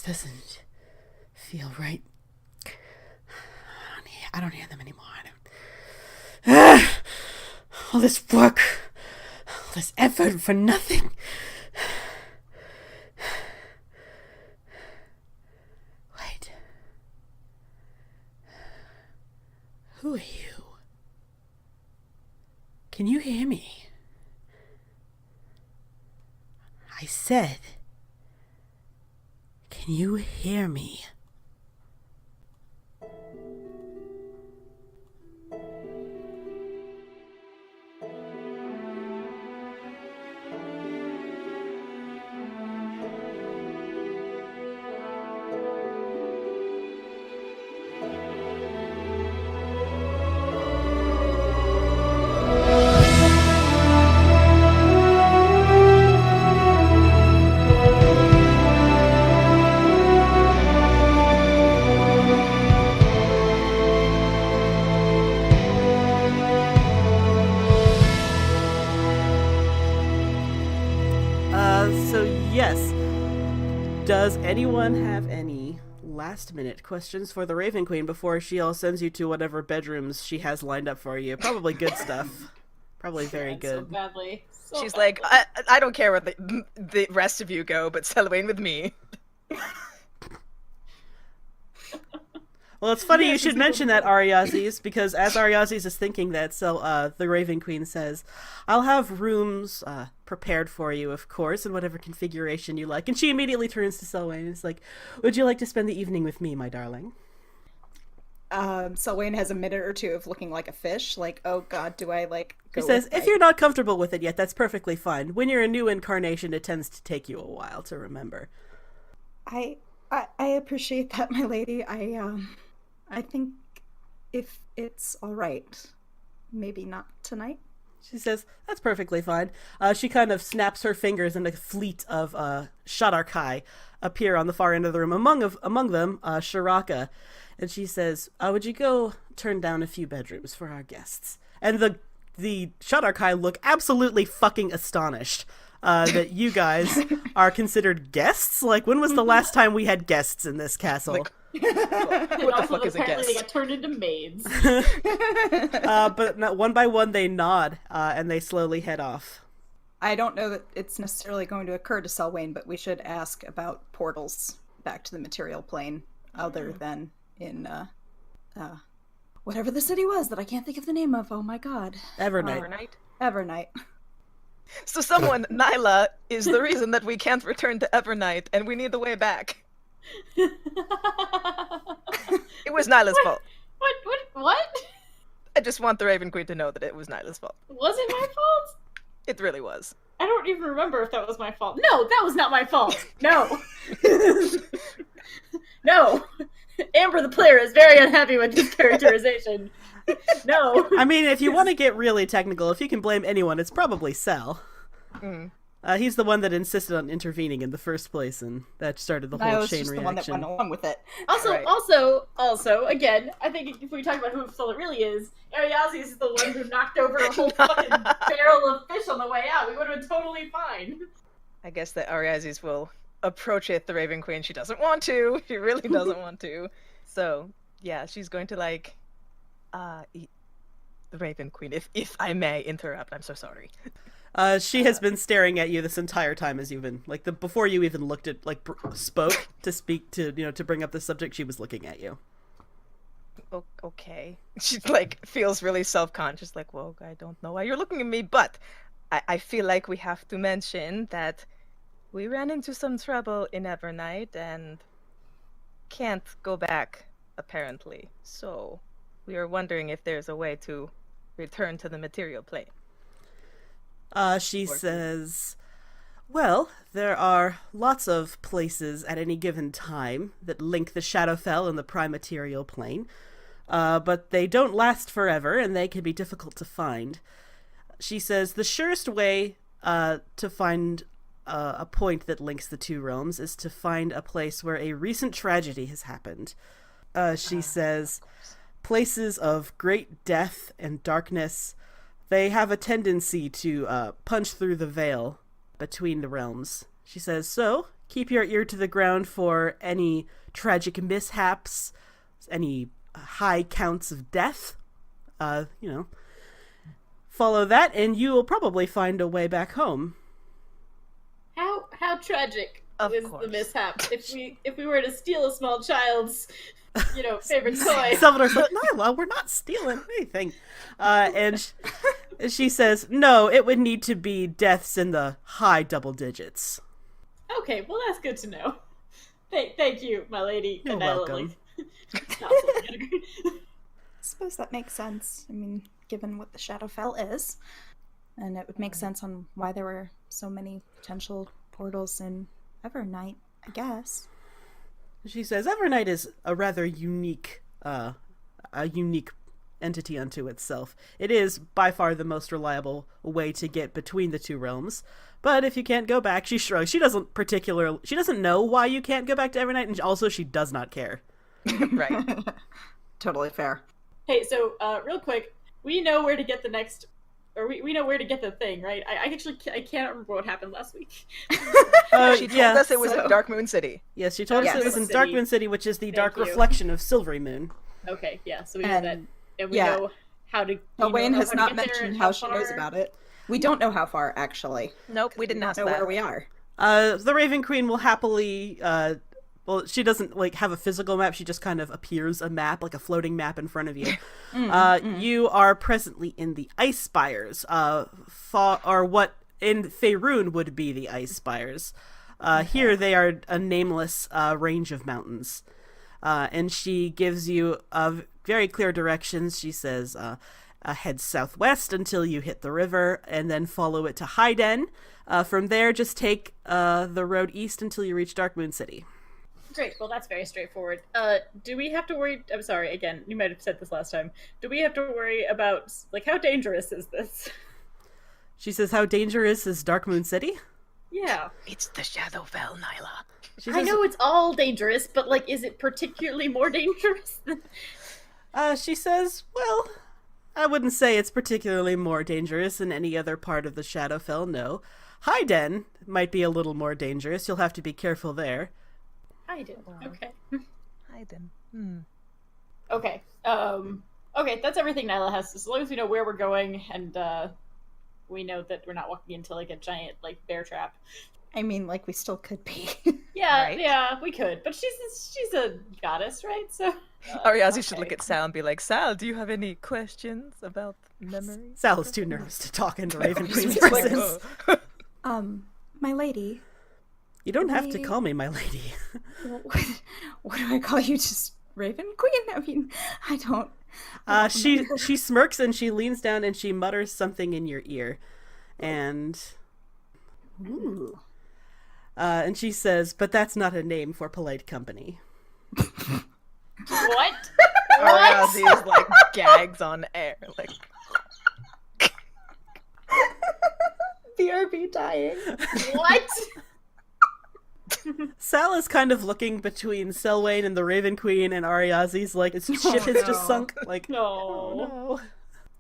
doesn't feel right. I don't hear them anymore. All this work, all this effort for nothing. Wait. Who are you? Can you hear me? I said, can you hear me? So yes. Does anyone have any last-minute questions for the Raven Queen before she all sends you to whatever bedrooms she has lined up for you? Probably good stuff. Probably very good. So badly. She's like, I don't care where the rest of you go, but Selwyn with me. Well, it's funny you should mention that, Ariazis, because as Ariazis is thinking that, so the Raven Queen says, I'll have rooms prepared for you, of course, in whatever configuration you like. And she immediately turns to Selwyn and is like, would you like to spend the evening with me, my darling? Selwyn has a minute or two of looking like a fish, like, oh god, do I, like, go He says, with if you're not comfortable with it yet, that's perfectly fine. When you're a new incarnation, it tends to take you a while to remember. I appreciate that, my lady. I think if it's all right, maybe not tonight. She says, that's perfectly fine. She kind of snaps her fingers and a fleet of Shadarkai appear on the far end of the room. Among them, Shiraka. And she says, would you go turn down a few bedrooms for our guests? And the Shadarkai look absolutely fucking astonished that you guys are considered guests. Like, when was the last time we had guests in this castle? Like, what the fuck is a apparently guest? they get turned into maids. But one by one they nod, and they slowly head off. I don't know that it's necessarily going to occur to Selwyn, but we should ask about portals back to the material plane, other than in, whatever the city was that I can't think of the name of. Oh my god. Evernight. Evernight. So someone, Nyla, is the reason that we can't return to Evernight, and we need the way back. It was Nyla's fault. What? I just want the Raven Queen to know that it was Nyla's fault. Was it my fault? It really was. I don't even remember if that was my fault. No, that was not my fault. No. No. Amber the player is very unhappy with this characterization. No. I mean, if you want to get really technical, if you can blame anyone, it's probably Sel. Mm. He's the one that insisted on intervening in the first place, and that started the whole I was chain just reaction. the one that went along with it. Also, Right. also, again, I think if we talk about who Phil it really is, Ariazi is the one who knocked over a whole fucking barrel of fish on the way out. We would have been totally fine. I guess that Ariazis will approach it, the Raven Queen. She doesn't want to. She really doesn't want to. So, yeah, she's going to, like, the Raven Queen, if I may interrupt, I'm so sorry. She has been staring at you this entire time as you've been, like, before you even looked at, like, spoke to speak to, to bring up the subject, she was looking at you. Okay. She, like, feels really self-conscious, like, well, I don't know why you're looking at me, but I feel like we have to mention that we ran into some trouble in Evernight and can't go back, apparently. So, we are wondering if there's a way to return to the material plane. She says, well, there are lots of places at any given time that link the Shadowfell and the Prime Material Plane, but they don't last forever, and they can be difficult to find. She says, the surest way to find a point that links the two realms is to find a place where a recent tragedy has happened. She says, places of great death and darkness, they have a tendency to punch through the veil between the realms. She says, so, keep your ear to the ground for any tragic mishaps, any high counts of death. Follow that, and you will probably find a way back home. How tragic Of is course. the mishap? If we were to steal a small child's, favorite toy. Salvador's like, Nyla, we're not stealing anything. And she says, no, it would need to be deaths in the high double digits. Okay, well that's good to know. Thank you, my lady. You're And I look welcome. I suppose that makes sense. I mean, given what the Shadowfell is. And it would make sense on why there were so many potential portals in Evernight, I guess. She says, Evernight is a rather unique entity unto itself. It is by far the most reliable way to get between the two realms. But if you can't go back, she shrugs. She doesn't know why you can't go back to Evernight, and also she does not care. Right. Totally fair. Hey, so real quick, we know where to get the next, or we know where to get the thing, right? I can't remember what happened last week. She told us it was in Dark Moon City. Yes, she told us it was in City. Darkmoon City, which is the dark you. reflection of Silvery Moon. Okay, yeah, so we know And- that, and we yeah. know how to. Wayne has not get there mentioned and how she far. knows about it. We don't know how far, actually. Nope, we didn't ask know that. where we are. The Raven Queen will happily, she doesn't, have a physical map, she just kind of appears a map, like a floating map in front of you. You are presently in the Ice Spires, or what in Faerun would be the Ice Spires. Here they are a nameless range of mountains. And she gives you very clear directions. She says, head southwest until you hit the river, and then follow it to Hyden. From there, just take the road east until you reach Darkmoon City. Great, well that's very straightforward. Do we have to worry, I'm sorry, again, you might have said this last time. Do we have to worry about, how dangerous is this? She says, how dangerous is Darkmoon City? Yeah. It's the Shadowfell, Nyla. She I says, know it's all dangerous, but, is it particularly more dangerous than... she says, well, I wouldn't say it's particularly more dangerous than any other part of the Shadowfell, no. Hyden might be a little more dangerous. You'll have to be careful there. I did. Okay. Hyden. Okay. Okay, that's everything Nyla has. As long as we know where we're going, and we know that we're not walking into a giant bear trap. I mean, we still could be. Yeah, Right. yeah, we could. But she's a goddess, right? So Ariazi should look at Sal and be like, Sal, do you have any questions about memories? Sal is too nervous to talk into Raven Queen's He's like, presence. "Oh." My lady, You don't have to I- call me my lady. what do I call you? Just Raven Queen? I mean, I don't. She smirks and she leans down and she mutters something in your ear. And Ooh. and she says, but that's not a name for polite company. what? Ariazi is gags on air. BRB dying. What? Sal is kind of looking between Selwyn and the Raven Queen, and Ariazi's his ship has just sunk. No. Oh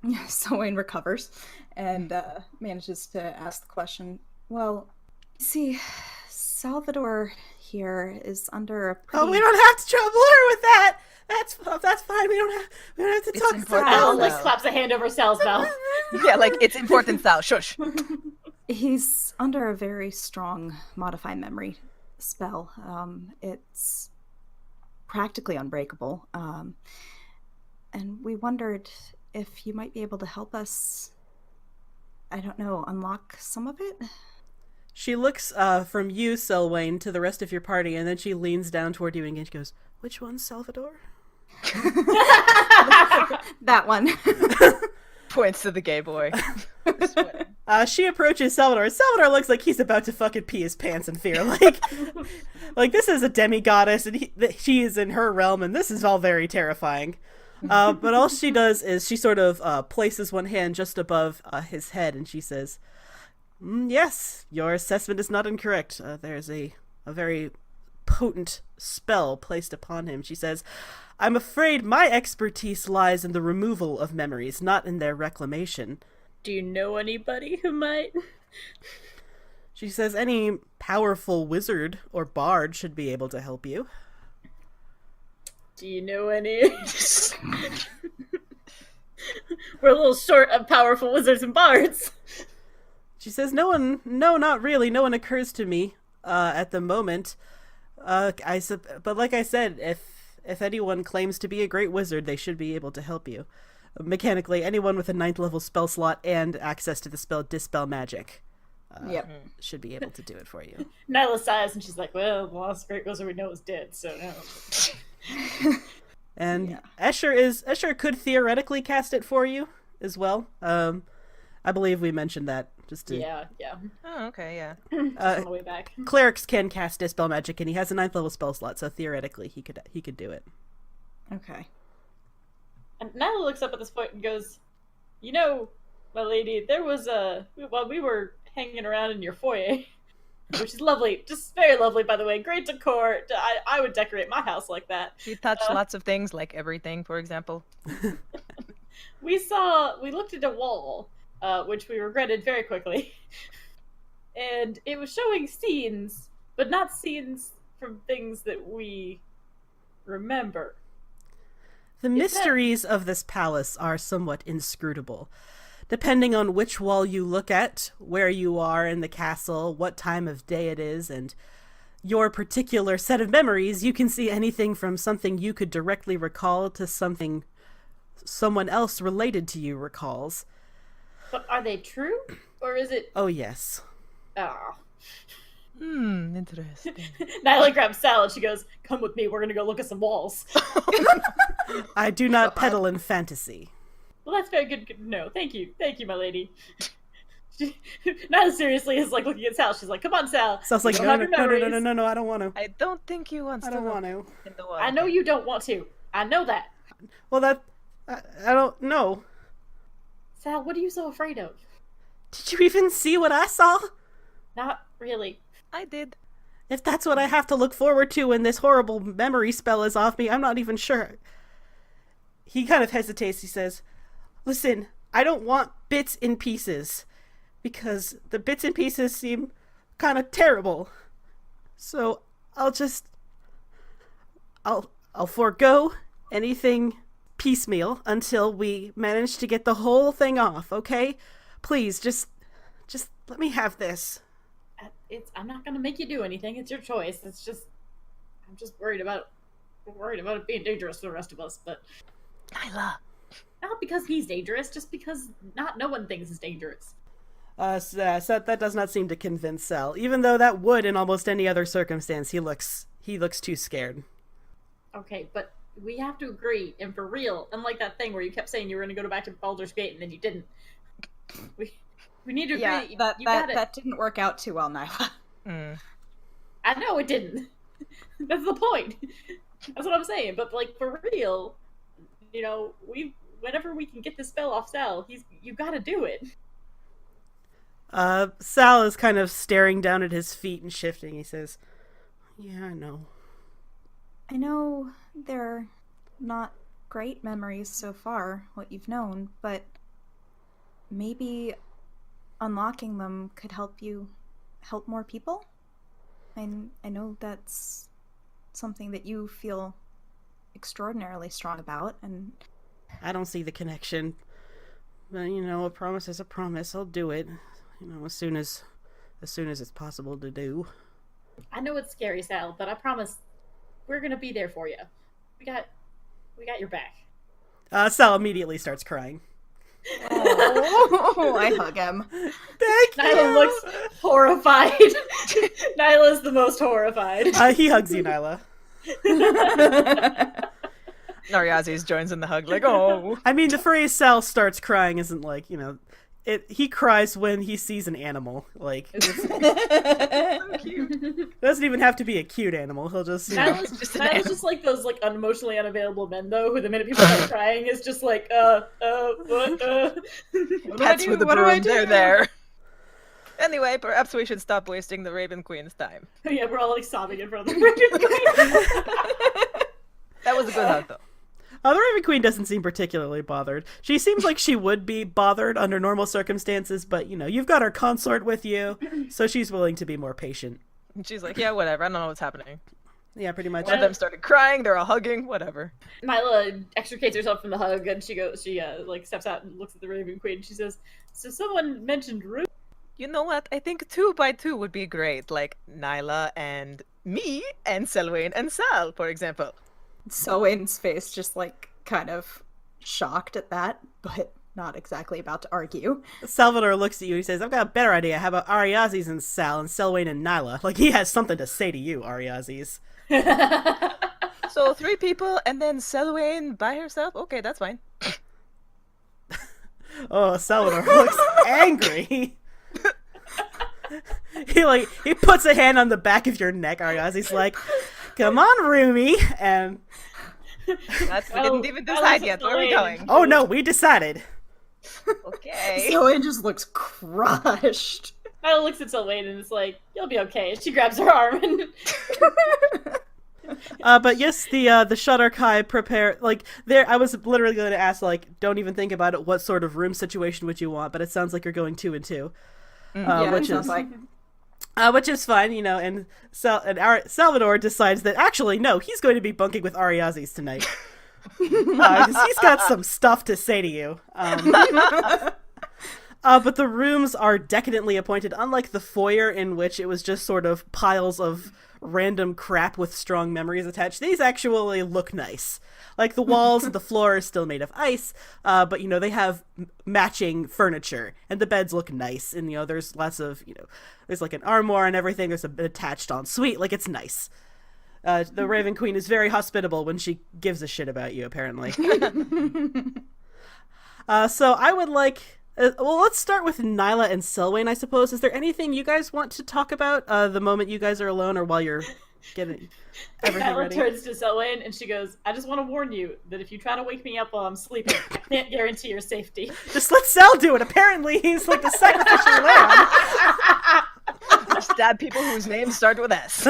no. So Wayne recovers and manages to ask the question. Well, see, Salvador here is under a pretty... Oh, we don't have to trouble her with that. That's fine. We don't have to It's talk important. Al Well, claps a hand over Sal's mouth. Yeah, it's important, Sal. Shush. He's under a very strong modify memory spell. It's practically unbreakable. And we wondered if you might be able to help us, I don't know, unlock some of it? She looks from you, Selwyn, to the rest of your party, and then she leans down toward you and she goes, "Which one's Salvador?" That one. Points to the gay boy. She approaches Salvador. Salvador looks like he's about to fucking pee his pants in fear. Like this is a demigoddess, and she is in her realm, and this is all very terrifying. But all she does is she sort of places one hand just above his head, and she says, yes, your assessment is not incorrect. There's a very potent spell placed upon him. She says, I'm afraid my expertise lies in the removal of memories, not in their reclamation. Do you know anybody who might? She says any powerful wizard or bard should be able to help you. Do you know any? We're a little short of powerful wizards and bards. She says no, not really. No one occurs to me at the moment. But like I said, if anyone claims to be a great wizard, they should be able to help you. Mechanically, anyone with a 9th level spell slot and access to the spell Dispel Magic should be able to do it for you. Nyla sighs and she's like, well, the last great wizard we know is dead, so no. And Escher could theoretically cast it for you as well. I believe we mentioned that. Yeah. Oh, okay, yeah. On the way back. Clerics can cast Dispel Magic, and he has a 9th level spell slot, so theoretically he could do it. Okay. And Nyla looks up at this point and goes, you know, my lady, there was while we were hanging around in your foyer, which is lovely, just very lovely, by the way, great decor. I would decorate my house like that. She touched lots of things, like everything, for example. We looked at a wall, which we regretted very quickly, and it was showing scenes, but not scenes from things that we remember. The mysteries of this palace are somewhat inscrutable. Depending on which wall you look at, where you are in the castle, what time of day it is, and your particular set of memories, you can see anything from something you could directly recall to something someone else related to you recalls. But are they true? Or is it... Oh, yes. Oh. Interesting. Nyla grabs Sal and she goes, come with me, we're gonna go look at some walls. I do not peddle in fantasy. Well, that's very good to know. Thank you, my lady. Nyla seriously is like looking at Sal. She's like, come on, Sal. Sal's like, no, I don't want to. I don't think he wants to. I don't want to. In the water. I know you don't want to. I know that. Well, I don't know. Sal, what are you so afraid of? Did you even see what I saw? Not really. I did. If that's what I have to look forward to when this horrible memory spell is off me, I'm not even sure. He kind of hesitates. He says, listen, I don't want bits and pieces, because the bits and pieces seem kind of terrible. So I'll forego anything piecemeal until we manage to get the whole thing off, okay? Please, just let me have this. I'm not gonna make you do anything. It's your choice. I'm just worried about it being dangerous for the rest of us. But Nyla. Not because he's dangerous, just because no one thinks he's dangerous. So that does not seem to convince Sal, even though that would in almost any other circumstance. He looks too scared. Okay, but we have to agree, and for real, unlike that thing where you kept saying you were going to go back to Baldur's Gate and then you didn't. We need to agree. Yeah, that didn't work out too well, Nyla. I know it didn't. That's the point. That's what I'm saying. But like for real, you know, whenever we can get the spell off Sal, you got to do it. Sal is kind of staring down at his feet and shifting. He says, "Yeah, I know. I know they're not great memories so far, what you've known, but maybe unlocking them could help you help more people? I know that's something that you feel extraordinarily strong about, and I don't see the connection. But, you know, a promise is a promise. I'll do it. You know, as soon as it's possible to do." I know it's scary, Sal, but I promise we're gonna be there for you. We got your back. Sal immediately starts crying. Oh, I hug him. Thank you. Nyla looks horrified. Nyla's the most horrified. He hugs you, Nyla. Nariazis joins in the hug, like, oh. I mean, the phrase Sal starts crying isn't like, you know, he cries when he sees an animal. Like, So cute. it doesn't even have to be a cute animal. He'll just, you know. Nyla's just like those like unemotionally unavailable men though, who the minute people start crying is just like, what, Pets with the What do I broom, they're do? there. Anyway, perhaps we should stop wasting the Raven Queen's time. Yeah, we're all like sobbing in front of the Raven Queen. That was a good hug, though. The Raven Queen doesn't seem particularly bothered. She seems like she would be bothered under normal circumstances, but, you've got her consort with you, so she's willing to be more patient. And she's like, yeah, whatever. I don't know what's happening. Yeah, pretty much. One of them started crying. They're all hugging. Whatever. Nyla extricates herself from the hug, and she steps out and looks at the Raven Queen. And she says, "So someone mentioned Rue." You know what? I think 2 by 2 would be great. Like Nyla and me and Selwyn and Sal, for example. Selwyn's face just like kind of shocked at that, but not exactly about to argue. Salvador looks at you and he says, I've got a better idea. How about Ariazis and Sal and Selwyn and Nyla? Like, he has something to say to you, Ariazis. So 3 people and then Selwyn by herself? Okay, that's fine. Oh, Salvador looks angry. He puts a hand on the back of your neck, Ariazzi's like, come on, Rumi, and... We didn't even decide yet. Where are we going? Oh no, we decided. Okay. Selwyn just looks crushed. Nyla looks at Selwyn and is like, "You'll be okay." She grabs her arm and But yes, the Shudderkai prepare, like, there, I was literally going to ask, like, don't even think about it, what sort of room situation would you want, but it sounds like you're going 2 and 2. Yeah, it sounds like... Which is fine, and Salvador decides that, actually, no, he's going to be bunking with Ariazis tonight. 'Cause he's got some stuff to say to you. But the rooms are decadently appointed, unlike the foyer in which it was just sort of piles of random crap with strong memories attached. These actually look nice. Like, the walls and the floor are still made of ice, but, they have matching furniture, and the beds look nice, and, there's lots of, there's, like, an armoire and everything, there's an attached ensuite, like, it's nice. The Raven Queen is very hospitable when she gives a shit about you, apparently. So I would like... well, let's start with Nyla and Selwyn, I suppose. Is there anything you guys want to talk about the moment you guys are alone or while you're getting everything Nyla ready? turns to Selwyn and she goes, "I just want to warn you that if you try to wake me up while I'm sleeping, I can't guarantee your safety." Just let Sal do it. Apparently he's like the sacrificial lamb. Stab people whose names start with S.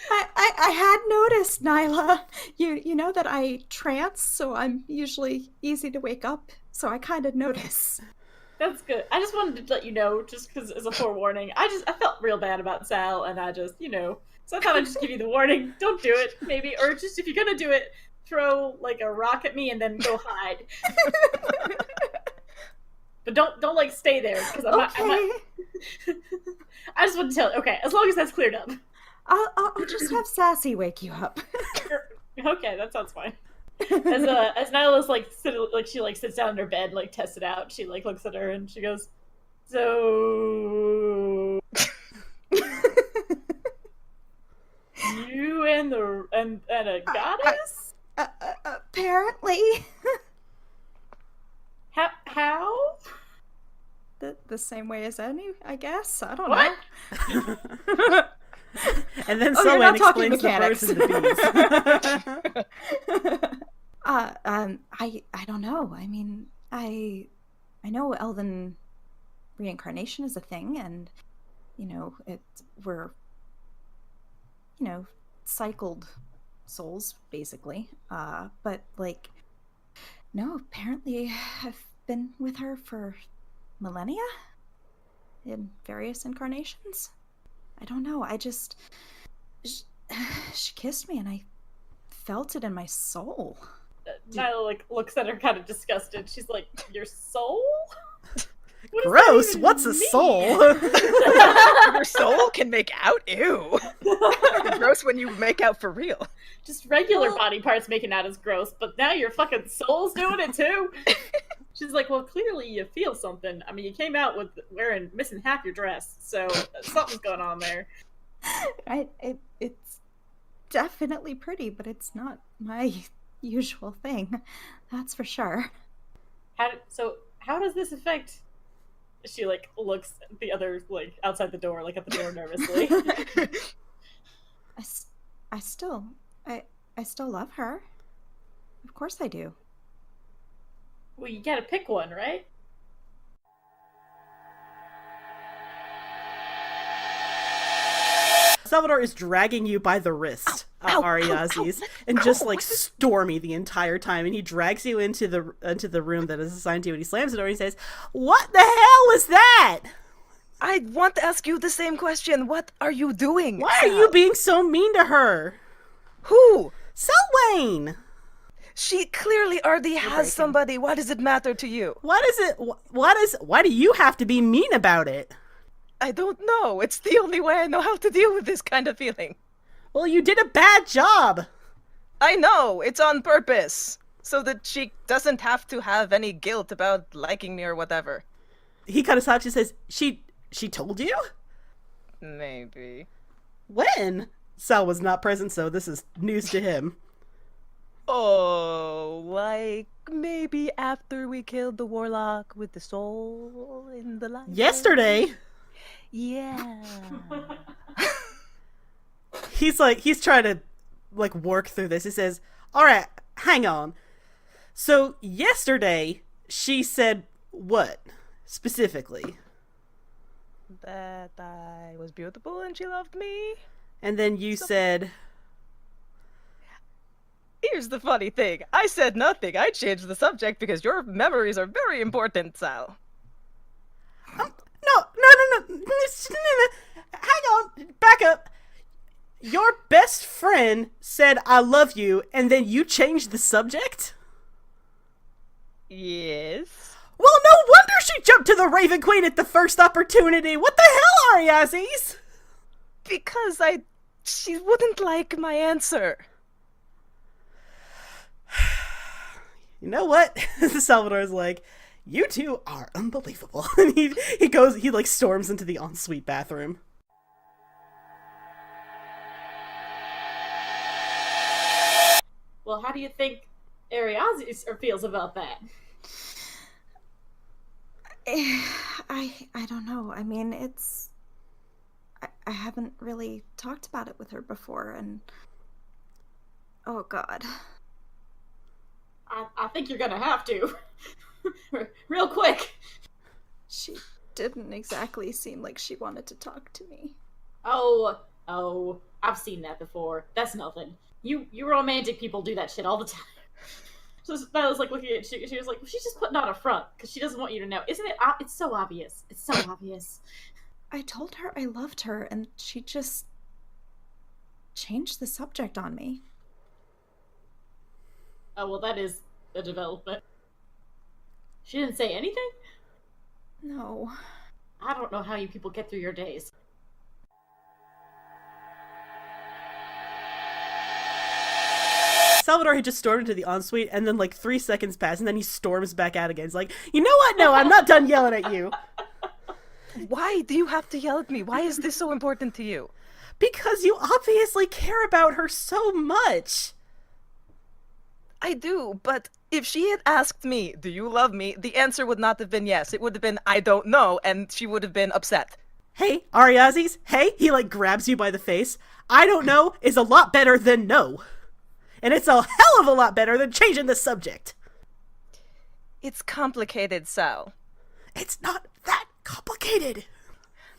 I had noticed, Nyla. You know that I trance, so I'm usually easy to wake up, so I kind of notice. That's good. I just wanted to let you know, just because as a forewarning, I felt real bad about Sal, and I just, so I thought I'd just give you the warning. Don't do it, maybe, or just if you're gonna do it, throw like a rock at me and then go hide. But don't like stay there because I'm not. I just want to tell. Okay, as long as that's cleared up. I'll just have Sassy wake you up. Okay, that sounds fine. As Nyla's she sits down in her bed, like tests it out. She looks at her and she goes, "So you and a goddess? Apparently." How? The same way as any, I guess. I don't What? know. And then Oh, you're Selwyn not talking explains the birds mechanics. and the bees. I don't know. I mean, I know elven reincarnation is a thing, and we're cycled souls basically. But no, apparently I've been with her for millennia in various incarnations. I don't know. She kissed me and I felt it in my soul. Nyla looks at her kind of disgusted. She's like, "Your soul? What does that Gross, even what's a mean?" soul? Your soul can make out? Ew. Gross when you make out for real. Just regular body parts making out is gross, but now your fucking soul's doing it too? She's like, "Well, clearly you feel something. I mean, you came out with missing half your dress, so something's going on there." It's definitely pretty, but it's not my usual thing. That's for sure. How does this affect? She looks at the other outside the door, at the door nervously. I still love her. Of course I do. Well, you gotta pick one, right? Salvador is dragging you by the wrist. Ow, ow, Ariazes, ow, and ow, just like what's this? stormy the entire time. And he drags you into the room that is assigned to you, and he slams the door and he says, "What the hell was that? I want to ask you the same question. What are you doing? Why are Sal? you being so mean to her?" Who? Selwyn! She clearly already has breaking. somebody. Why does it matter to you? Why do you have to be mean about it? I don't know. It's the only way I know how to deal with this kind of feeling. Well, you did a bad job. I know. It's on purpose. So that she doesn't have to have any guilt about liking me or whatever. He kind of stops and says, She told you? Maybe. When? Sal was not present, so this is news to him. Oh, like maybe after we killed the warlock with the soul in the library? Yesterday. Yeah. He's trying to like work through this. He says, "All right, hang on. So yesterday she said what specifically?" That I was beautiful and she loved me. And then you said, Here's the funny thing. I said nothing. I changed the subject because your memories are very important, Sal. No. Hang on, back up. Your best friend said I love you, and then you changed the subject? Yes. Well, no wonder she jumped to the Raven Queen at the first opportunity. What the hell, Ariazes? Because she wouldn't like my answer. You know what? Salvador's like, you two are unbelievable. And he like storms into the ensuite bathroom. Well, how do you think Ariazes feels about that? I don't know. I mean, I haven't really talked about it with her before, and oh god. I think you're gonna have to. Real quick. She didn't exactly seem like she wanted to talk to me. Oh, I've seen that before. That's nothing. You romantic people do that shit all the time. So I was like looking at she was like, well, she's just putting on a front because she doesn't want you to know. Isn't it? It's so obvious. It's so obvious. I told her I loved her, and she just changed the subject on me. Oh, well, that is a development. She didn't say anything? No. I don't know how you people get through your days. Salvador had just stormed into the ensuite, and then like 3 seconds pass, and then he storms back out again. He's like, you know what? No, I'm not done yelling at you. Why do you have to yell at me? Why is this so important to you? Because you obviously care about her so much. I do, but if she had asked me, do you love me? The answer would not have been yes. It would have been, I don't know, and she would have been upset. Hey, Ariazes, hey, he like grabs you by the face. I don't know is a lot better than no. And it's a hell of a lot better than changing the subject. It's complicated, Sal. It's not that complicated.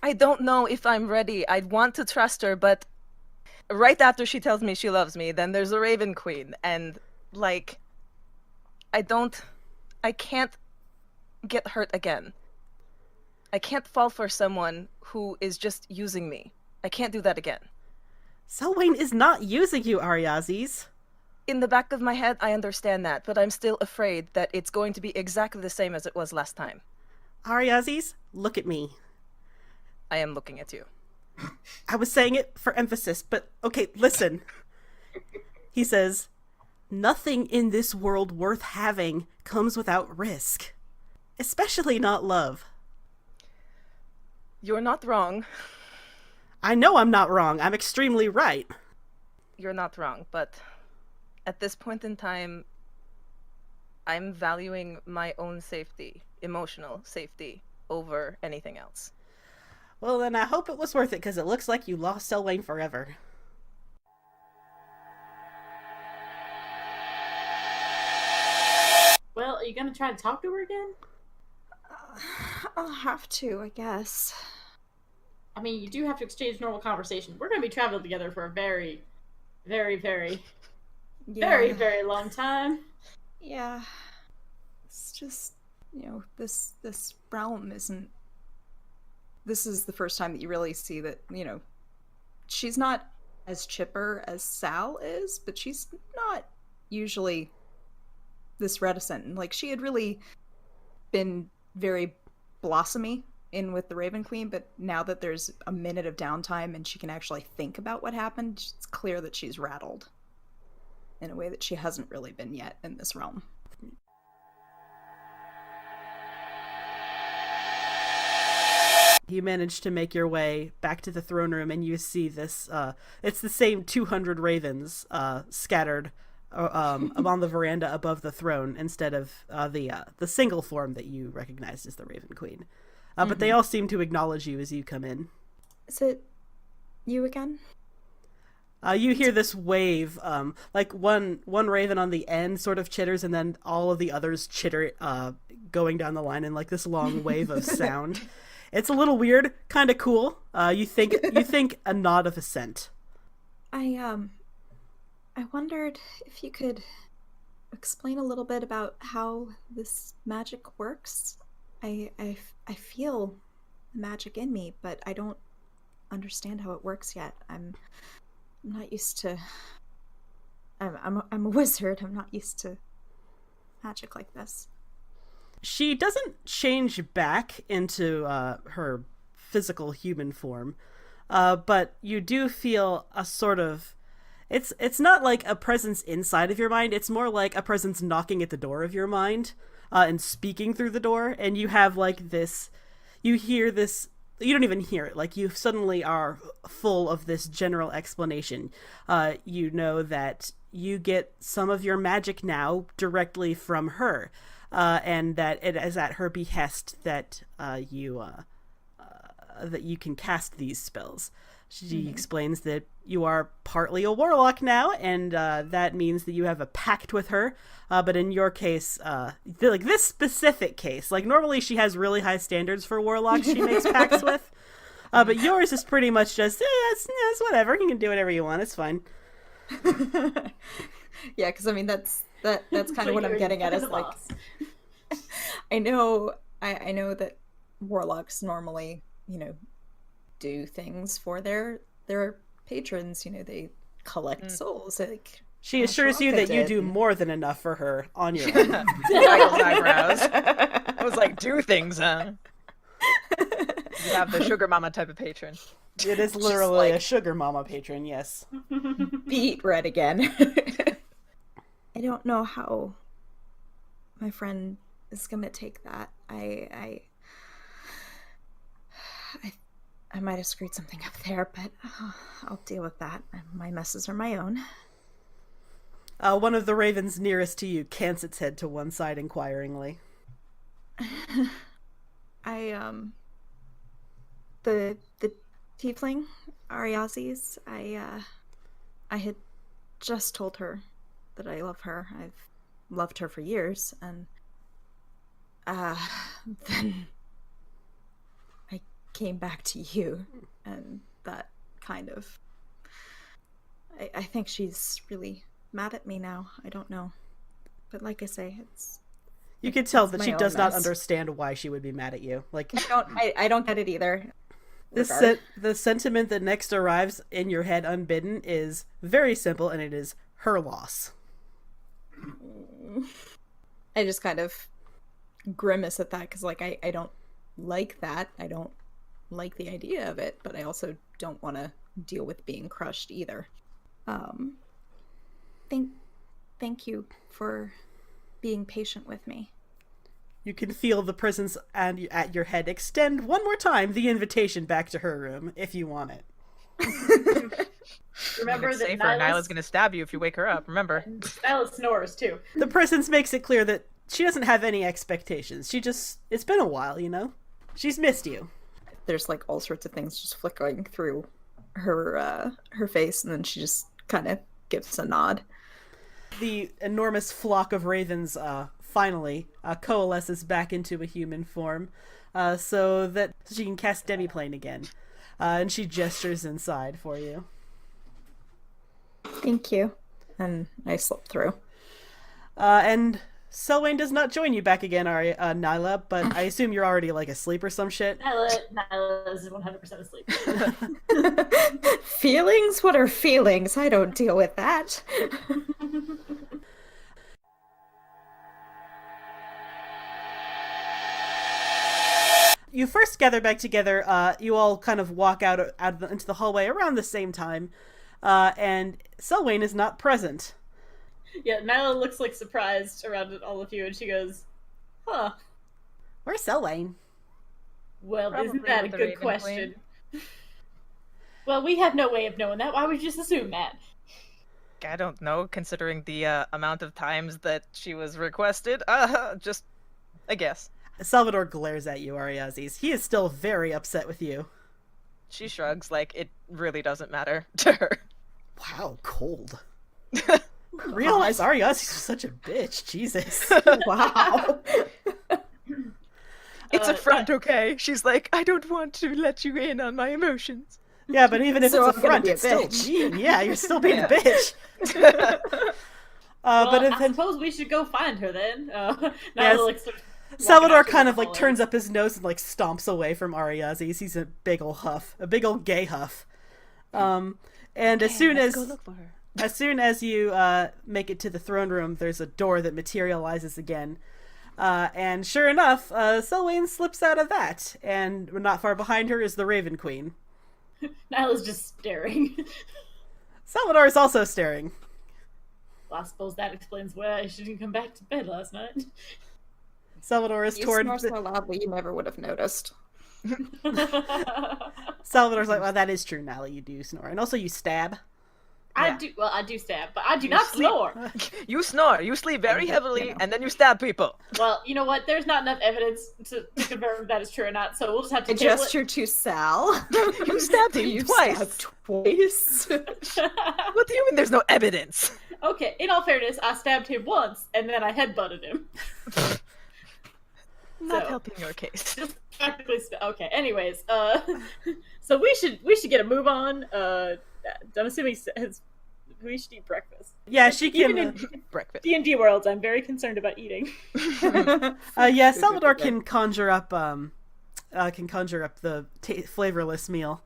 I don't know if I'm ready. I'd want to trust her, but right after she tells me she loves me, then there's a Raven Queen, and, like, I can't get hurt again. I can't fall for someone who is just using me. I can't do that again. Selwyn is not using you, Ariazes. In the back of my head, I understand that, but I'm still afraid that it's going to be exactly the same as it was last time. Ariazes, look at me. I am looking at you. I was saying it for emphasis, but okay, listen. He says, nothing in this world worth having comes without risk. Especially not love. You're not wrong. I know I'm not wrong. I'm extremely right. You're not wrong, but at this point in time, I'm valuing my own safety, emotional safety, over anything else. Well, then I hope it was worth it, because it looks like you lost Selwyn forever. Well, are you gonna try to talk to her again? I'll have to, I guess. I mean, you do have to exchange normal conversation. We're gonna be traveling together for a very, very, very, Yeah. very, very long time. Yeah. It's just, this realm isn't. This is the first time that you really see that, she's not as chipper as Sal is, but she's not usually this reticent. And like, she had really been very blossomy in with the Raven Queen, but now that there's a minute of downtime and she can actually think about what happened, it's clear that she's rattled in a way that she hasn't really been yet in this realm. You manage to make your way back to the throne room, and you see this. It's the same 200 ravens scattered on the veranda above the throne, instead of the single form that you recognized as the Raven Queen. But they all seem to acknowledge you as you come in. Is it you again? You hear this wave, like one raven on the end sort of chitters, and then all of the others chitter, going down the line in like this long wave of sound. It's a little weird, kind of cool. You think a nod of assent. I wondered if you could explain a little bit about how this magic works. I feel the magic in me, but I don't understand how it works yet. I'm not used to. I'm a wizard. I'm not used to magic like this. She doesn't change back into her physical human form, but you do feel a sort of. It's not like a presence inside of your mind. It's more like a presence knocking at the door of your mind and speaking through the door. And you have like this. You hear this. You don't even hear it. Like, you suddenly are full of this general explanation. You know that you get some of your magic now directly from her. And that it is at her behest that you can cast these spells. She explains that you are partly a warlock now, and that means that you have a pact with her. But in your case, like this specific case, like normally she has really high standards for warlocks she makes pacts with. But yours is pretty much just, it's whatever. You can do whatever you want. It's fine. Yeah, because I mean that's kind of what I'm getting at. Is like, I know that warlocks normally, do things for their patrons. They collect souls. Like, She assures you that you do more than enough for her on your own. Michael's eyebrows. I was like, do things, huh? You have the sugar mama type of patron. It is literally a sugar mama patron, yes. Beat red again. I don't know how my friend is gonna take that. I might have screwed something up there, but I'll deal with that. My messes are my own. One of the ravens nearest to you cants its head to one side inquiringly. The tiefling, Ariazis, I had just told her that I love her. I've loved her for years, and then I came back to you, and that kind of... I think she's really mad at me now. I don't know. But like I say, You can tell that my she own does not mess. understand why she would be mad at you. Like, I don't get it either. the sentiment that next arrives in your head unbidden is very simple, and it is her loss. I just kind of grimace at that because, like, I don't like that. I don't like the idea of it, but I also don't want to deal with being crushed either. Thank you for being patient with me. You can feel the presence at your head extend one more time the invitation back to her room, if you want it. Remember that Safer. Nyla's gonna stab you if you wake her up. Remember. Nyla snores too. The presence makes it clear that she doesn't have any expectations. It's been a while, She's missed you. There's like all sorts of things just flickering through her face, and then she just kind of gives a nod. The enormous flock of ravens finally coalesces back into a human form, so that she can cast Demiplane again. And she gestures inside for you. Thank you. And I slip through. And Selwyn does not join you back again, Nyla, but I assume you're already, like, asleep or some shit. Nyla is 100% asleep. Feelings? What are feelings? I don't deal with that. You first gather back together. You all kind of walk out into the hallway around the same time, and Selwyn is not present. Yeah, Nyla looks like surprised around at all of you, and she goes, "Huh. Where's Selwyn?" Well, Probably isn't that a with the good Raven question?" Well, we have no way of knowing that. Why would you just assume that? I don't know, considering the amount of times that she was requested. Just I guess. Salvador glares at you, Ariazis. He is still very upset with you. She shrugs like it really doesn't matter to her. Wow, cold. Realize Ariazis was such a bitch. Jesus. Wow. It's a front, okay? She's like, I don't want to let you in on my emotions. Yeah, but even if So it's a I'm gonna front, be a it's still bitch. mean. Yeah, you're still being a bitch. Well, but I then suppose we should go find her then. Nyla Yes. like, sort of walking Salvador out to kind the of like hallway. turns up his nose and like stomps away from Ariazis. He's a big ol' huff, a big old gay huff. And as soon as go look for her. As soon as you make it to the throne room, there's a door that materializes again. And sure enough, Selwyn slips out of that. And not far behind her is the Raven Queen. Nyla's just staring. Salvador is also staring. Well, I suppose that explains why she didn't come back to bed last night. Salvador is You toward... snore so loudly you never would have noticed. Salvador's like, well, that is true, Nally, you do snore. And also you stab. I do stab, but I do not sleep. snore. You snore, you sleep very heavily, and then you stab people. Well, you know what? There's not enough evidence to confirm if that is true or not, so we'll just have to table it. Gesture to Sal. You stabbed him You twice. stabbed twice. What do you mean there's no evidence? Okay, in all fairness, I stabbed him once, and then I headbutted him. Not So- helping your case. Just practically. Okay. Anyways, so we should get a move on. I'm assuming we should eat breakfast. Yeah, she Even can... in Breakfast. D&D worlds, I'm very concerned about eating. yeah, Salvador can conjure up the flavorless meal.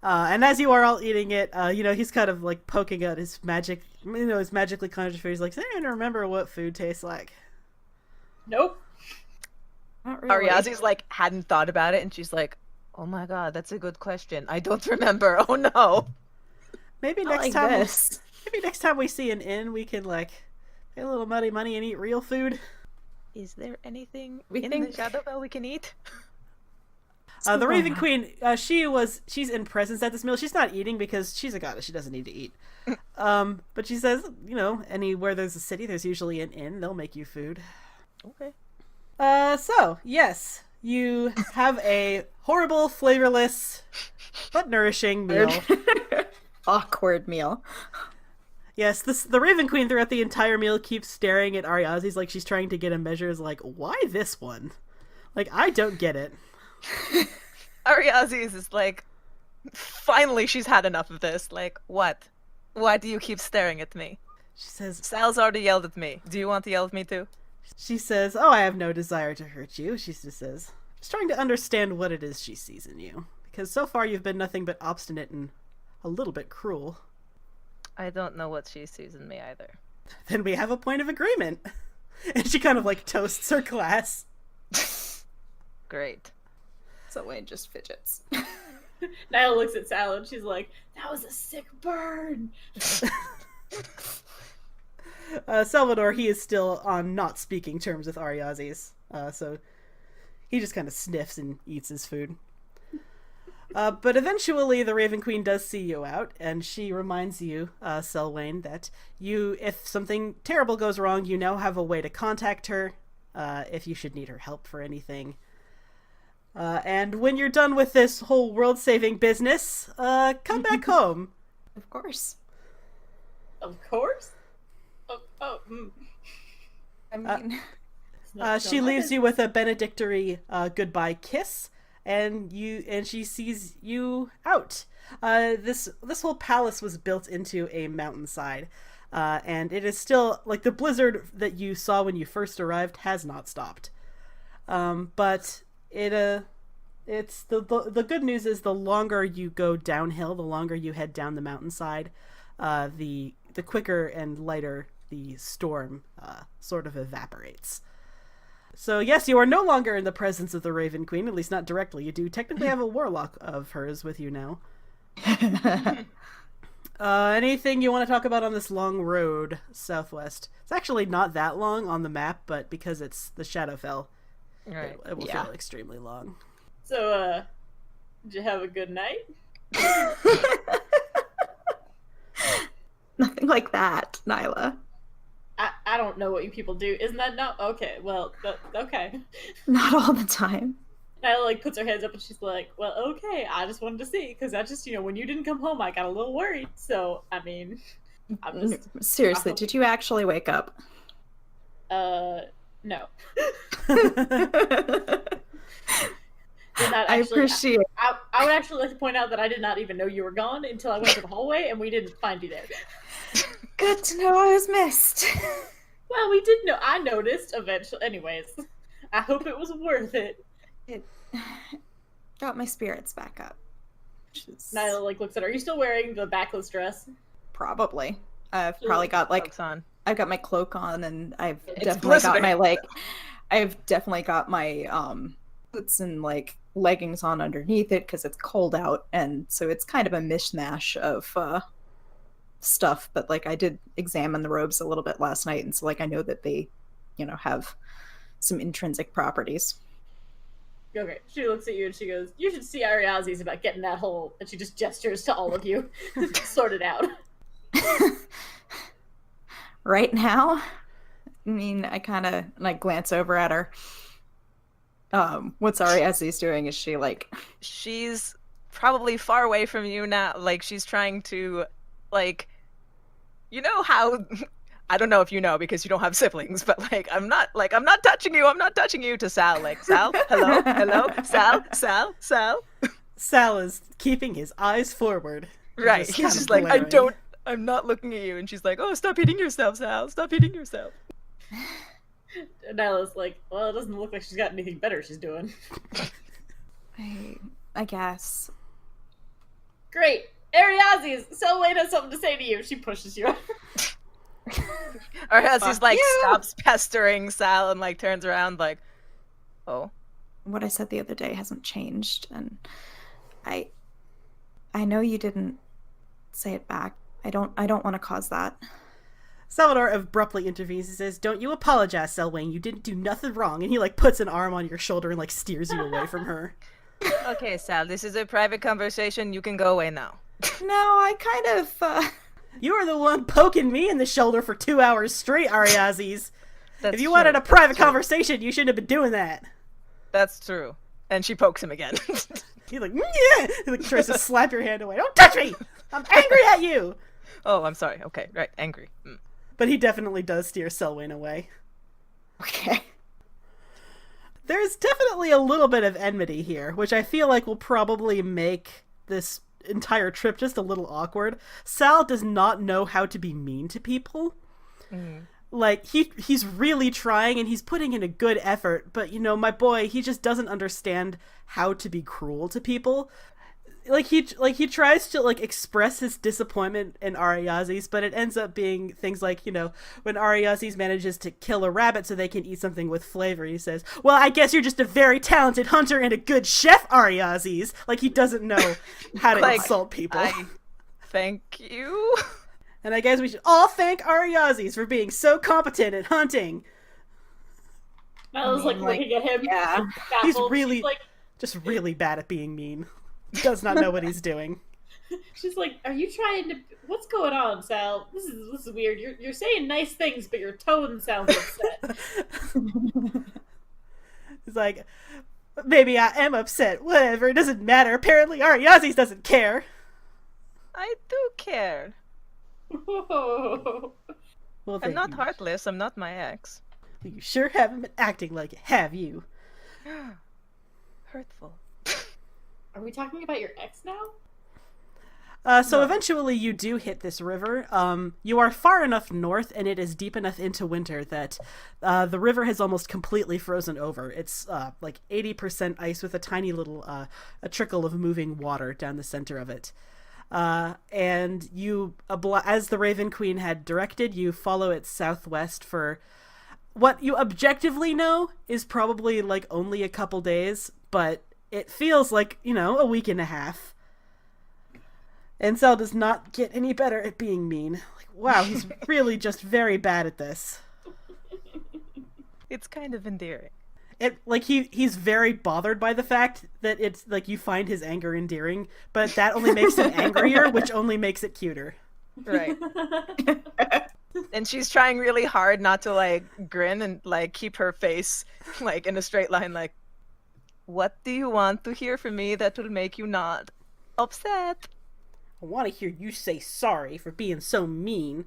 And as you are all eating it, he's kind of like poking out his magic, his magically conjured food. He's like, does anyone remember what food tastes like? Nope. Not really. Ariazi's like hadn't thought about it, and she's like, "Oh my god, that's a good question. I don't remember. Oh no." Maybe Not next like time, this. maybe next time we see an inn, we can like pay a little money and eat real food. Is there anything We in think- the Shadowfell we can eat? The Raven Queen, she's in presence at this meal. She's not eating because she's a goddess. She doesn't need to eat. But she says, anywhere there's a city, there's usually an inn. They'll make you food. Okay. So, yes, you have a horrible, flavorless, but nourishing meal. Awkward meal. Yes, the Raven Queen throughout the entire meal keeps staring at Ariazis like she's trying to get a measure. Is like, why this one? Like, I don't get it. Ariazi's is like, finally she's had enough of this. Like, what? Why do you keep staring at me? She says, Sal's already yelled at me. Do you want to yell at me too? oh, I have no desire to hurt you. She just says, just trying to understand what it is she sees in you. Because so far you've been nothing but obstinate and a little bit cruel. I don't know what she sees in me either. Then we have a point of agreement. And she kind of like toasts her glass. Great. So Wayne just fidgets. Nyla looks at Sal and she's like, "That was a sick burn." Salvador, he is still on not speaking terms with Ariazis. So he just kind of sniffs and eats his food. But eventually the Raven Queen does see you out, and she reminds you, Selwyn, that if something terrible goes wrong, you now have a way to contact her, if you should need her help for anything. And when you're done with this whole world-saving business, come back home. Of course. Of course. I mean, She leaves you with a benedictory goodbye kiss, and she sees you out. This whole palace was built into a mountainside, and it is still like the blizzard that you saw when you first arrived has not stopped. But it's the good news is the longer you go downhill, the longer you head down the mountainside, the quicker and lighter the storm sort of evaporates. So yes, you are no longer in the presence of the Raven Queen, at least not directly. You do technically have a warlock of hers with you now. Anything you want to talk about on this long road southwest? It's actually not that long on the map, but because it's the Shadowfell, Right. it will feel extremely long. So, did you have a good night? Nothing like that, Nyla. I don't know what you people do. Isn't that not okay? Well, okay. Not all the time. Nyla like puts her hands up and she's like, "Well, okay. I just wanted to see because I just, when you didn't come home, I got a little worried. So, I mean, I'm just Seriously, did you actually wake up? no. I appreciate. I would actually like to point out that I did not even know you were gone until I went to the hallway and we didn't find you there. Good to know I was missed. Well, we did know. I noticed eventually. Anyways, I hope it was worth it. It got my spirits back up. Nyla like looks at her. Are you still wearing the backless dress? Probably. I've probably got like Cloak's on. I've got my cloak on, and I've It's definitely got blistering. my I've definitely got my boots and like leggings on underneath it because it's cold out, and so it's kind of a mishmash of stuff. But like I did examine the robes a little bit last night, and so like I know that they, have some intrinsic properties. Okay. She looks at you and she goes, "You should see Ariazi's about getting that whole," and she just gestures to all of you, sort it out. Right now, I mean, I kind of like glance over at her. What's Ariazi's doing? Is she like? She's probably far away from you now. Like she's trying to, like, you know how. I don't know if you know because you don't have siblings, but I'm not touching you. I'm not touching you to Sal. Like Sal, hello, Sal. Sal is keeping his eyes forward. Right. Just He's kind just of like, glaring. I'm not looking at you. And she's like, oh, stop hitting yourself, Sal. Stop hitting yourself. And Nyla's like, "Well, it doesn't look like she's got anything better she's doing." I guess. Great. Ariazi's, Selwyn has something to say to you. She pushes you. Or as he's like, you. stops pestering Sal and like turns around like, oh. What I said the other day hasn't changed, and I know you didn't say it back. I don't want to cause that. Salvador abruptly intervenes and says, "Don't you apologize, Selwyn. You didn't do nothing wrong." And he like puts an arm on your shoulder and like steers you away from her. Okay, Sal, this is a private conversation. You can go away now. No, I kind of. You were the one poking me in the shoulder for 2 hours straight, Ariazis. That's If you true. wanted a That's private true. conversation, you shouldn't have been doing that. That's true. And she pokes him again. He's like, yeah! He like tries to slap your hand away. Don't touch me! I'm angry at you! Oh, I'm sorry. Okay, right. Angry. But he definitely does steer Selwyn away. Okay. There's definitely a little bit of enmity here, which I feel like will probably make this entire trip just a little awkward. Sal does not know how to be mean to people. Like, he's really trying and he's putting in a good effort, but my boy, he just doesn't understand how to be cruel to people. He tries to express his disappointment in Ariazis, but it ends up being things like, when Ariazis manages to kill a rabbit so they can eat something with flavor, he says, "Well, I guess you're just a very talented hunter and a good chef, Ariazis." Like, he doesn't know how to insult people. Thank you. And I guess we should all thank Ariazis for being so competent at hunting. Nyla's like looking at him. yeah. He's baffled. really She's like, just really bad at being mean. He does not know what he's doing. she's like, "Are you trying to? What's going on, Sal? This is weird. You're saying nice things, but your tone sounds upset." He's like, "Maybe I am upset. Whatever, it doesn't matter. Apparently Ariazis doesn't care." I do care. Well, I'm then not heartless. I'm not my ex. You sure haven't been acting like it, have you? Hurtful. Are we talking about your ex now? So eventually you do hit this river. You are far enough north and it is deep enough into winter that the river has almost completely frozen over. It's like 80% ice with a tiny little a trickle of moving water down the center of it. And you, as the Raven Queen had directed, you follow it southwest for what you objectively know is probably like only a couple days, but it feels like, a week and a half. Ansel does not get any better at being mean. Like, wow, he's really just very bad at this. It's kind of endearing. He's very bothered by the fact that it's like you find his anger endearing, but that only makes him angrier, which only makes it cuter. Right. And she's trying really hard not to like grin and like keep her face like in a straight line, like, what do you want to hear from me that will make you not upset? I want to hear you say sorry for being so mean.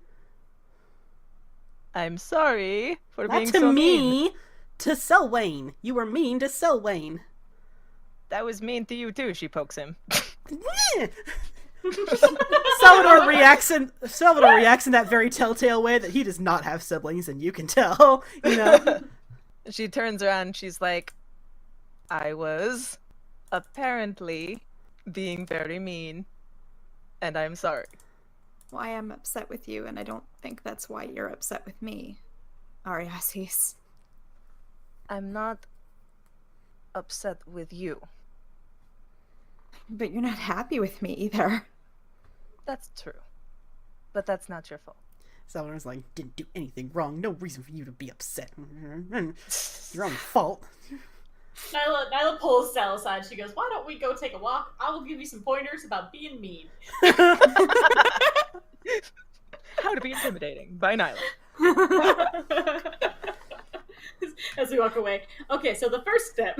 I'm sorry for Not being to so me, mean. to Selwyn. You were mean to Selwyn. That was mean to you too, she pokes him. Salvador reacts in that very telltale way that he does not have siblings, and you can tell, She turns around and she's like, I was apparently being very mean, and I'm sorry. Why I'm upset with you, and I don't think that's why you're upset with me, Ariasis. I'm not upset with you. But you're not happy with me either. That's true. But that's not your fault. Salvador's like, didn't do anything wrong. No reason for you to be upset. Your own fault. Nyla pulls Sal aside. She goes, why don't we go take a walk? I will give you some pointers about being mean. How to be intimidating by Nyla. As we walk away. Okay, so the first step.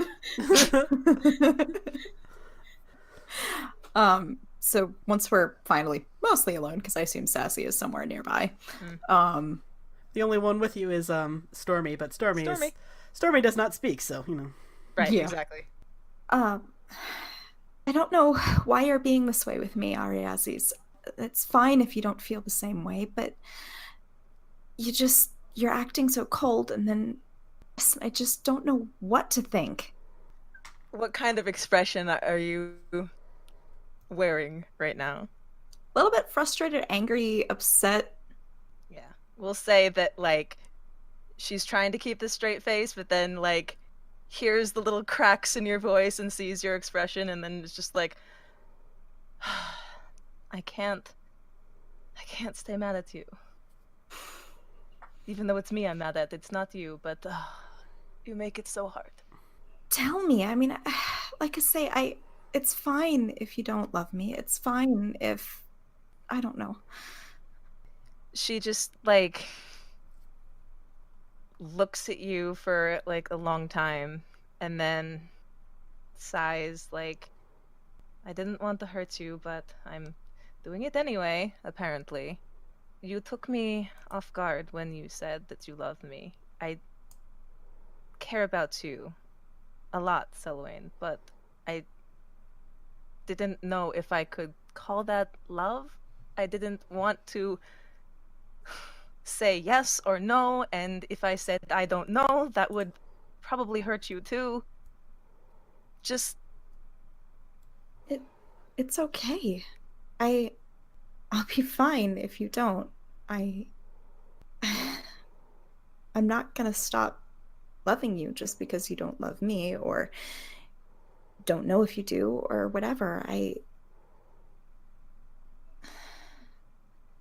So once we're finally mostly alone, because I assume Sassy is somewhere nearby. The only one with you is Stormy, but Stormy does not speak, so Right, Yeah. exactly. I don't know why you're being this way with me, Ariazis. It's fine if you don't feel the same way, but you're acting so cold, and then I just don't know what to think. What kind of expression are you wearing right now? A little bit frustrated, angry, upset. Yeah. We'll say that, like, she's trying to keep this straight face, but then, like, hears the little cracks in your voice and sees your expression, and then it's just like, I can't stay mad at you. Even though it's me I'm mad at, it's not you, but you make it so hard. Tell me. I mean, like I say, it's fine if you don't love me. It's fine if, I don't know. She just, like, looks at you for, like, a long time, and then sighs, like, I didn't want to hurt you, but I'm doing it anyway, apparently. You took me off guard when you said that you loved me. I care about you a lot, Selwyn, but I didn't know if I could call that love. I didn't want to say yes or no, and if I said I don't know, that would probably hurt you too. Just... It's okay. I'll be fine if you don't. I'm not gonna stop loving you just because you don't love me, or don't know if you do, or whatever.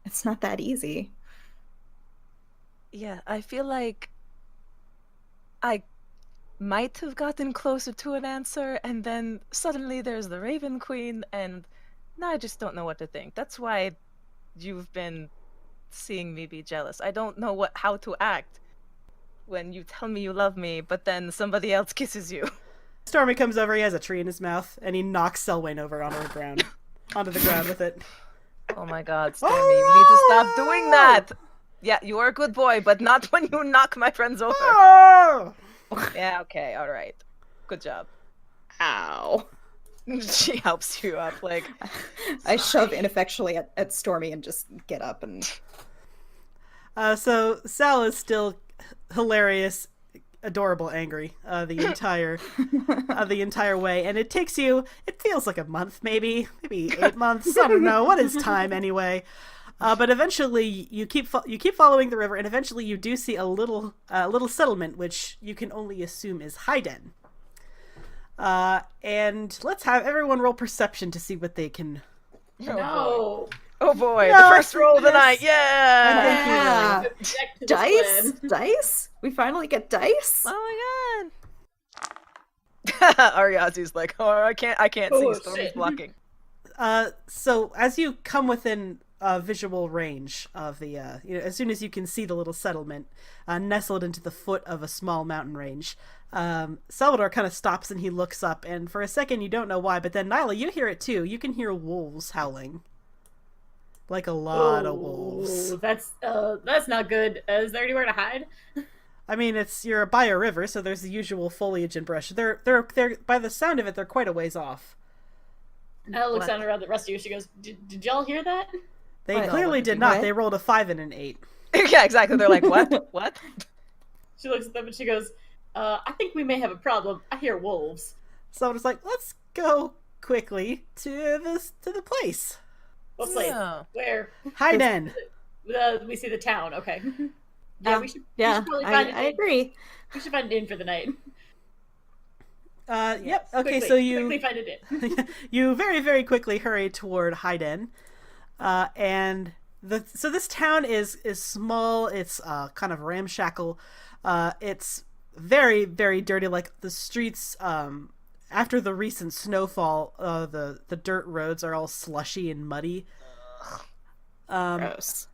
It's not that easy. Yeah, I feel like I might have gotten closer to an answer, and then suddenly there's the Raven Queen, and now I just don't know what to think. That's why you've been seeing me be jealous. I don't know how to act when you tell me you love me, but then somebody else kisses you. Stormy comes over, he has a tree in his mouth, and he knocks Selwyn over onto the ground with it. Oh my god, Stormy, you need to stop doing that! Yeah, you are a good boy, but not when you knock my friends over. Oh! Yeah, okay, alright. Good job. Ow. She helps you up, like, I shove ineffectually at Stormy and just get up and. So Sal is still hilarious, adorable, angry the entire way, and it takes you. It feels like a month, maybe 8 months. I don't know what is time anyway. But eventually, you keep following the river, and eventually you do see a little settlement, which you can only assume is Hyden. And let's have everyone roll perception to see what they can. No. Oh boy, No, the first roll of the yes. night, yeah! Yeah. Object to this Dice? plan. Dice? We finally get dice? Oh my god! Ariazi's like, oh, I can't Oh, see, Stormy's shit. blocking. So as you come within visual range of the, as soon as you can see the little settlement nestled into the foot of a small mountain range, Salvador kind of stops and he looks up, and for a second you don't know why, but then Nyla, you hear it too. You can hear wolves howling. Like a lot of wolves. Oh, that's not good. Is there anywhere to hide? I mean, you're by a river, so there's the usual foliage and brush. They're by the sound of it, they're quite a ways off. Ella looks What? down around the rest of you. She goes, "Did y'all hear that?" They What? clearly did not. What? They rolled a 5 and an 8. Yeah, exactly. They're like, what? What? She looks at them and she goes, "I think we may have a problem. I hear wolves." So I was like, let's go quickly to the place. What place? Yeah. Where? Hyden. We see the town. Okay. Yeah, we should. Yeah, we should probably find I agree. We should find an inn for the night. Yep. Okay, Quickly, so you quickly find an inn. you very, very quickly hurry toward Hyden, and so this town is small. It's kind of ramshackle. It's very, very dirty. Like the streets, after the recent snowfall, the dirt roads are all slushy and muddy. Gross.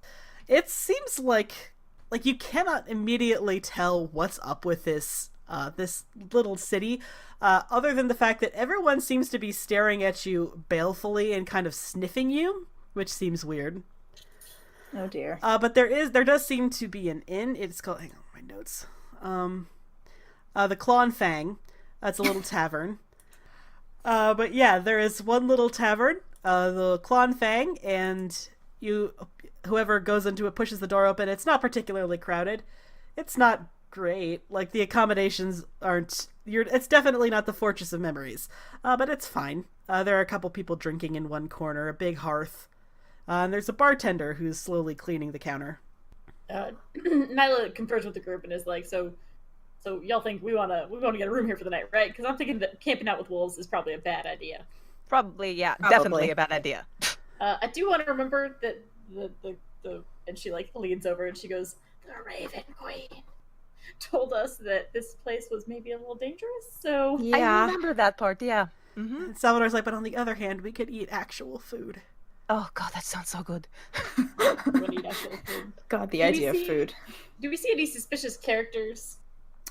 It seems like you cannot immediately tell what's up with this little city, other than the fact that everyone seems to be staring at you balefully and kind of sniffing you, which seems weird. Oh dear. But there does seem to be an inn. It's called, hang on, my notes. The Claw and Fang. That's a little tavern. But yeah, there is one little tavern, the Claw and Fang, and whoever goes into it pushes the door open. It's not particularly crowded. It's not great. Like, the accommodations aren't. It's definitely not the Fortress of Memories, but it's fine. There are a couple people drinking in one corner, a big hearth, and there's a bartender who's slowly cleaning the counter. Nyla confers with the group and is like, "So y'all think we wanna get a room here for the night, right? Because I'm thinking that camping out with wolves is probably a bad idea. Probably, yeah. Probably. Definitely a bad idea. I do want to remember that the and she like leans over and she goes, the Raven Queen told us that this place was maybe a little dangerous. So I Yeah. remember that part, yeah. Mm-hmm. And Salvador's like, but on the other hand, we could eat actual food. Oh god, that sounds so good. we need actual food. God, the Do we idea of see- food. Do we see any suspicious characters?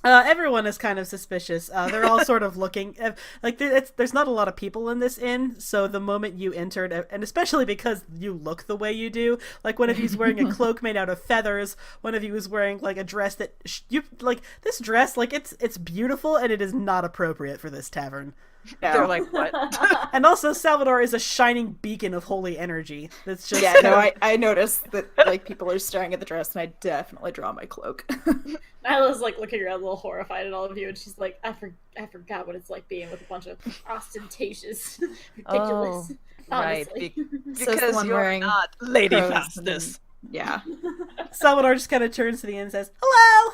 Everyone is kind of suspicious. They're all sort of looking like there's not a lot of people in this inn. So the moment you entered, and especially because you look the way you do, like one of you's wearing a cloak made out of feathers. One of you is wearing like a dress that you like. This dress, like it's beautiful, and it is not appropriate for this tavern. No. They're like, what? And also, Salvador is a shining beacon of holy energy. That's just Yeah, no, I noticed that like people are staring at the dress, and I definitely draw my cloak. Nyla's like looking around a little horrified at all of you, and she's like, I forgot what it's like being with a bunch of ostentatious, ridiculous. Right, Honestly. Says the because one you're wearing not Lady crows Fastness. Yeah. Salvador just kind of turns to the inn and says, "Hello."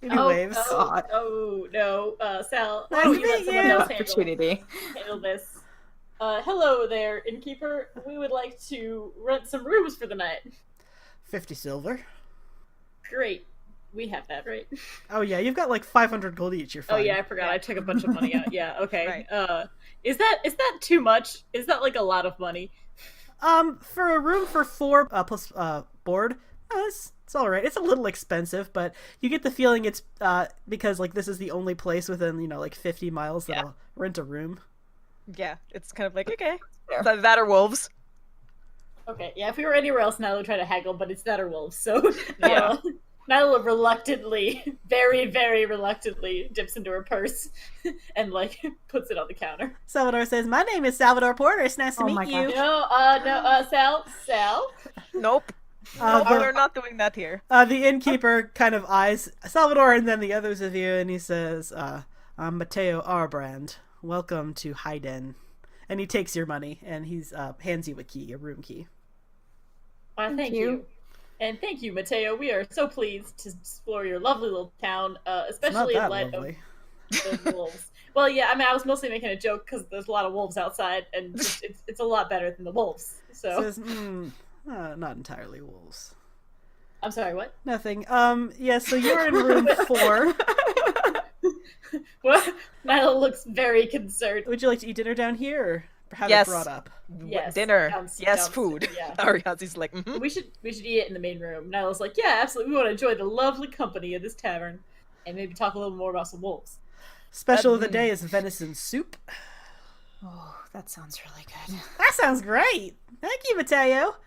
And he waves. Oh, oh no, Sal. Nice Oh, to you let meet someone you. else Opportunity. handle this. Hello there, innkeeper. We would like to rent some rooms for the night. 50 silver. Great. We have that, right? Oh yeah, you've got like 500 gold each. You're Oh fine. yeah, I forgot. I took a bunch of money out. Yeah, okay. Right. Is that too much? Is that like a lot of money? For a room for 4 plus board, it's all right. It's a little expensive, but you get the feeling it's because like this is the only place within like 50 miles that'll rent a room. Yeah, it's kind of like, okay. Fair. That or wolves. Okay, yeah. If we were anywhere else now, we'd try to haggle, but it's that or wolves. So Yeah. Nyla reluctantly, very, very reluctantly, dips into her purse and like puts it on the counter. Salvador says, "My name is Salvador Porter. It's nice to Oh meet my you." gosh. No, Sal. Nope. Uh, No, the- we're not doing that here. The innkeeper kind of eyes Salvador and then the others of you, and he says, "I'm Mateo Arbrand. Welcome to Hayden." And he takes your money, and he's hands you a key, a room key. Why, thank you. And thank you, Mateo. We are so pleased to explore your lovely little town, It's especially not in that light lovely. of the wolves. Well, yeah, I mean, I was mostly making a joke because there's a lot of wolves outside, and it's a lot better than the wolves. So, Says, not entirely wolves. I'm sorry, what? Nothing. Yeah, so you're in room 4. What? Nyla looks very concerned. Would you like to eat dinner down here, or have Yes. it brought up? Yes, Dinner. sounds- yes, sounds- food. yeah. Ariazi's like, mhm. We should eat it in the main room. Nyla's like, yeah, absolutely. We want to enjoy the lovely company of this tavern, and maybe talk a little more about some wolves. Special of the day is venison soup. Oh, that sounds really good. That sounds great. Thank you, Mateo.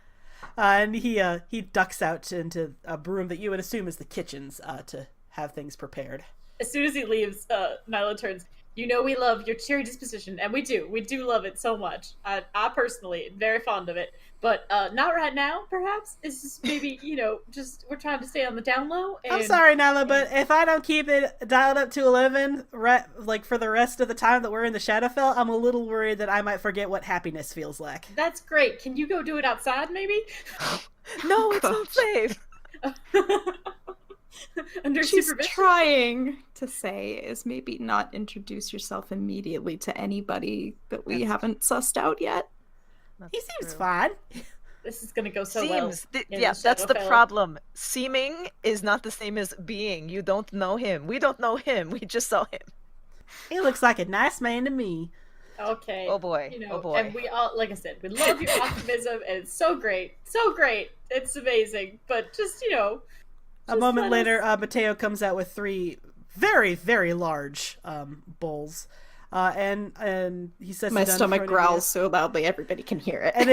And he ducks out into a room that you would assume is the kitchens to have things prepared. As soon as he leaves, Nyla turns. You know we love your cheery disposition, and we do. We do love it so much. I personally am very fond of it, but not right now. Perhaps it's just maybe just we're trying to stay on the down low. And, I'm sorry, Nyla, but if I don't keep it dialed up to 11, like for the rest of the time that we're in the Shadowfell, I'm a little worried that I might forget what happiness feels like. That's great. Can you go do it outside, maybe? no, it's not safe. Under She's supervision. trying to say is maybe not introduce yourself immediately to anybody that we haven't sussed out yet. He seems true. fine. This is gonna go so well. Seems. in Yeah, that's the Shadowfell. problem. Seeming is not the same as being. You don't know him. We don't know him. We just saw him. He looks like a nice man to me. Okay. Oh boy. You know, Oh boy. and we all, like I said, we love your optimism, and it's so great, so great. It's amazing, but just A moment later, Mateo comes out with 3 very, very large bowls, and he sets My it down in stomach front of you. growls so loudly everybody can hear it. And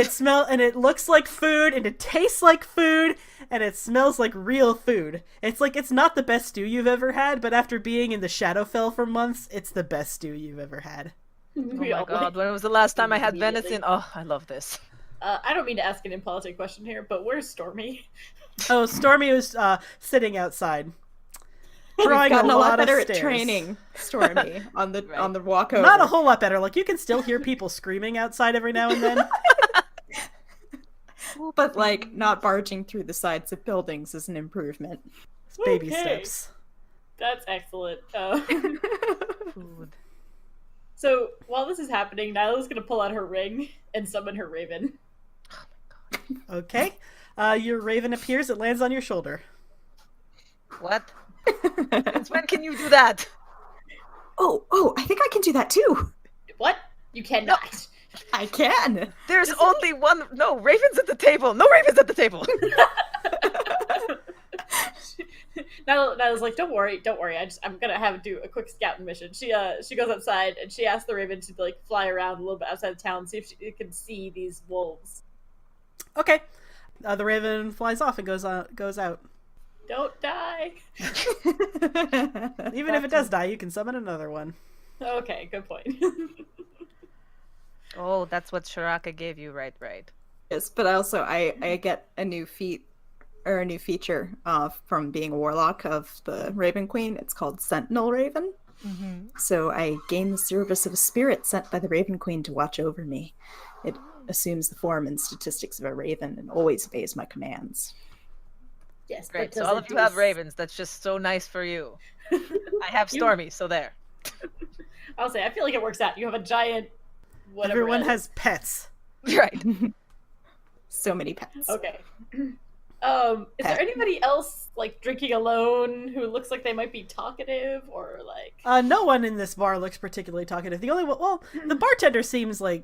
it looks like food, and it tastes like food, and it smells like real food. It's like it's not the best stew you've ever had, but after being in the Shadowfell for months, it's the best stew you've ever had. Oh my god, when was the last time I had Immediately. venison? Oh, I love this. I don't mean to ask an impolitic question here, but where's Stormy? Oh, Stormy was sitting outside, We've drawing gotten a a lot lot better of at stairs. training Stormy on the Right. on the walk over. Not a whole lot better. Like you can still hear people screaming outside every now and then. But like not barging through the sides of buildings is an improvement. It's baby Okay. steps. That's excellent. Food. So while this is happening, Nyla's gonna pull out her ring and summon her raven. Okay. Your raven appears. It lands on your shoulder. What? Since when can you do that? Oh, I think I can do that too. What? You cannot. I can. There's only one. No, Raven's at the table. No Raven's at the table. Nyla's like, don't worry. I'm gonna have do a quick scouting mission. She goes outside and she asks the raven to like fly around a little bit outside of town, see if she can see these wolves. Okay. The raven flies off and goes out. Don't die. Even if it does die, you can summon another one. Okay, good point. Oh, that's what Shiraka gave you, right? Yes, but also I get a new feat or a new feature from being a warlock of the Raven Queen. It's called Sentinel Raven. Mm-hmm. So I gain the service of a spirit sent by the Raven Queen to watch over me. It assumes the form and statistics of a raven and always obeys my commands. Yes, Great. but So does all it of you do have s- Ravens. That's just so nice for you. I have Stormy, so there. I'll say I feel like it works out. You have a giant. Whatever Everyone it is. has pets. Right. So many pets. Okay. Is there anybody else like drinking alone who looks like they might be talkative or like? No one in this bar looks particularly talkative. The only one, well, the bartender seems like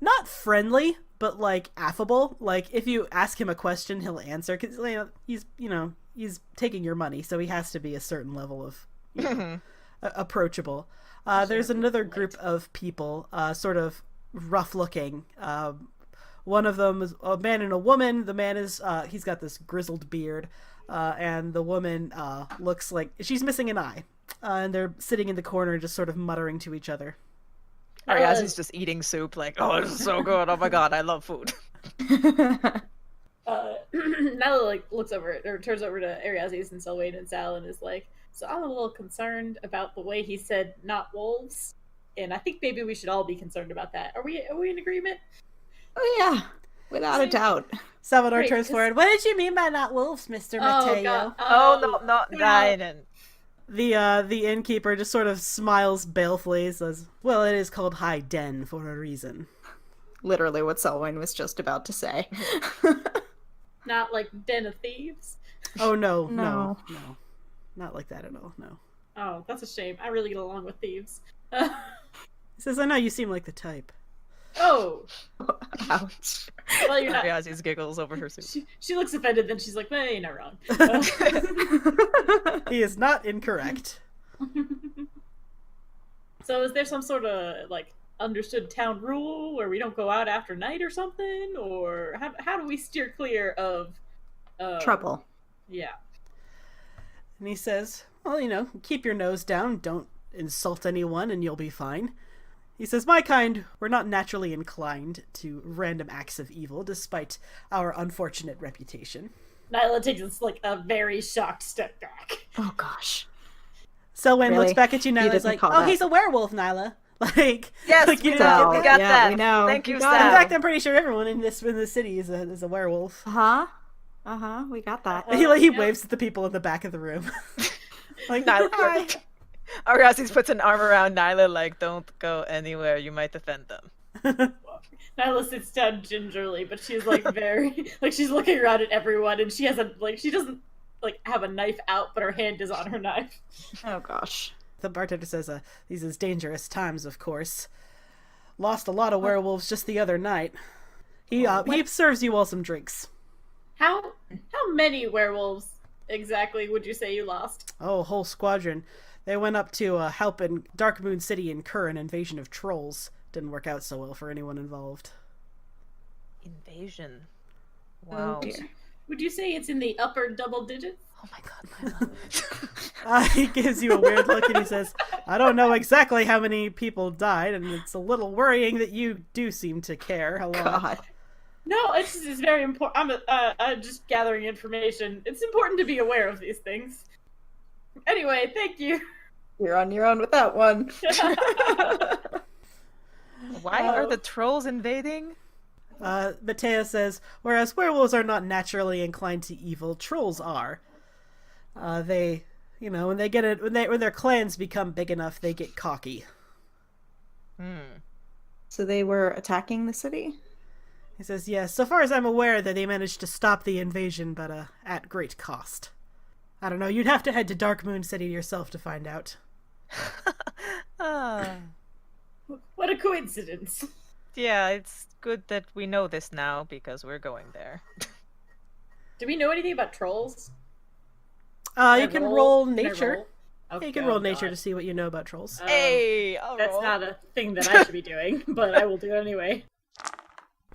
not friendly, but like affable. Like if you ask him a question, he'll answer because he's taking your money, so he has to be a certain level of approachable. There's another group of people, sort of rough looking. One of them is a man and a woman. The man is he's got this grizzled beard, and the woman looks like she's missing an eye. And they're sitting in the corner, just sort of muttering to each other. Ariazi's just eating soup, like, oh, this is so good. Oh my god, I love food. Nyla like looks over or turns over to Ariazis and Selwyn and Sal and is like, so I'm a little concerned about the way he said not wolves, and I think maybe we should all be concerned about that. Are we in agreement? Oh yeah, without a doubt. Salvador Great, turns 'cause- forward. What did you mean by not wolves, Mr. Mateo? God. Oh, no, not no. Dynan. The innkeeper just sort of smiles balefully, says, "Well, it is called High Den for a reason." Literally what Selwyn was just about to say. Not like Den of Thieves. Oh no, No. no, not like that at all. No. Oh, that's a shame. I really get along with thieves. He says, "I know you seem like the type." Oh, Ouch. well, you're not. Ariazi's giggles over her soup. She looks offended, then she's like, well, you're not wrong. He is not incorrect. So is there some sort of, like, understood town rule where we don't go out after night or something? Or how do we steer clear of... Trouble. Yeah. And he says, "Well, you know, keep your nose down, don't insult anyone, and you'll be fine." He says, "My kind, we're not naturally inclined to random acts of evil, despite our unfortunate reputation." Nyla takes, like, a very shocked step back. Oh gosh. Selwyn Really? looks back at you, You Nyla's didn't like, call "Oh, that. he's a werewolf, Nyla." Like, Yes, like, you we didn't know. get We that? got Yeah, that. we know. Thank We you, got In Sal. fact, I'm pretty sure everyone in the city is a werewolf. Uh-huh, we got that. He yeah. waves at the people in the back of the room. Like, Nyla, "Hi." Ariazi's puts an arm around Nyla, like, don't go anywhere, you might offend them. Nyla sits down gingerly, but she's, like, very... like, she's looking around at everyone, and she has a... like, she doesn't, like, have a knife out, but her hand is on her knife. Oh gosh. The bartender says, "These is dangerous times, of course. Lost a lot of werewolves just the other night. He serves you all some drinks." How many werewolves exactly would you say you lost? Oh, a whole squadron. They went up to help in Dark Moon City incur an invasion of trolls. Didn't work out so well for anyone involved. Invasion. Wow. Oh dear. Would you say it's in the upper double digits? Oh my god, Nyla. He gives you a weird look and he says, "I don't know exactly how many people died, and it's a little worrying that you do seem to care a lot." God. No, it's very important. I'm just gathering information. It's important to be aware of these things. Anyway, thank you. You're on your own with that one. Why are the trolls invading? Mateo says, "Whereas werewolves are not naturally inclined to evil, trolls are. They, you know, when their clans become big enough, they get cocky." So they were attacking the city? He says, "Yes, so far as I'm aware, that they managed to stop the invasion, but at great cost. I don't know, you'd have to head to Dark Moon City yourself to find out." Ah. What a coincidence. Yeah, it's good that we know this now because we're going there. Do we know anything about trolls? You can roll Can I nature. roll? Okay, You can roll oh nature God. to see what you know about trolls. Hey, I'll That's roll. not a thing that I should be doing, but I will do it anyway.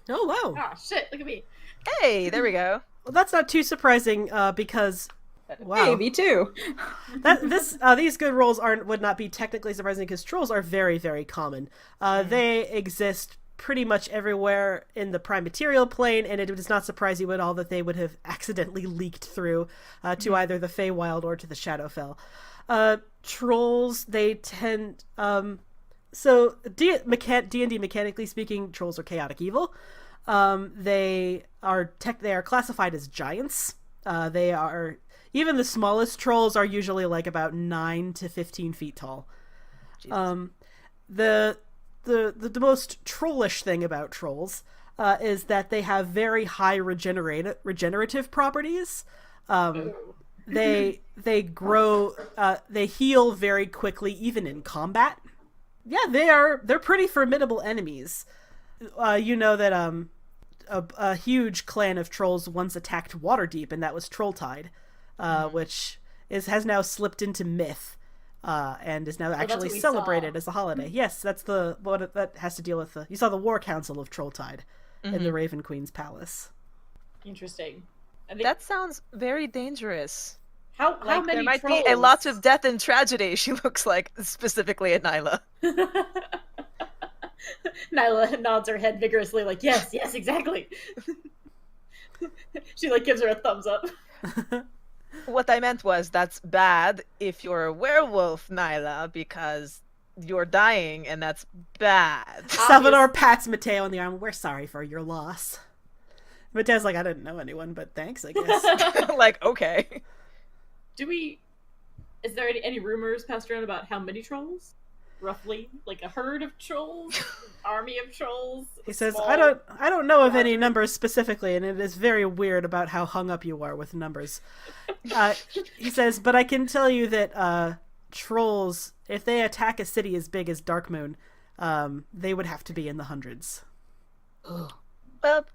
Oh, wow. Ah, shit, look at me. Hey, there we go. Well, that's not too surprising, because... Wow. Hey, me too. These good rolls would not be technically surprising because trolls are very, very common. They exist pretty much everywhere in the prime material plane, and it does not surprise you at all that they would have accidentally leaked through to either the Feywild or to the Shadowfell. Trolls, they tend... so, D&D mechanically speaking, trolls are chaotic evil. They are classified as giants. They are... Even the smallest trolls are usually like about 9 to 15 feet tall. The most trollish thing about trolls is that they have very high regenerative properties. They grow, they heal very quickly, even in combat. Yeah, they're pretty formidable enemies. You know that a huge clan of trolls once attacked Waterdeep, and that was Trolltide. Which has now slipped into myth, and is now actually celebrated as a holiday. Yes, that's that has to deal with you saw the War Council of Trolltide. in the Raven Queen's palace. Interesting. I think That sounds very dangerous. how Like, many there might trolls? be a lot of death and tragedy, she looks like, specifically at Nyla. Nyla nods her head vigorously, like, yes, exactly. She, like, gives her a thumbs up. What I meant was that's bad if you're a werewolf, Nyla, because you're dying, and that's bad. Salvador pats Mateo on the arm. We're sorry for your loss. Mateo's like, I didn't know anyone, but thanks, I guess. Like, okay. Is there any rumors passed around about how many trolls? Roughly? Like a herd of trolls? Army of trolls? He says, Small- I don't know of any numbers specifically, and it is very weird about how hung up you are with numbers. He says, but I can tell you that trolls, if they attack a city as big as Darkmoon, they would have to be in the hundreds. Well,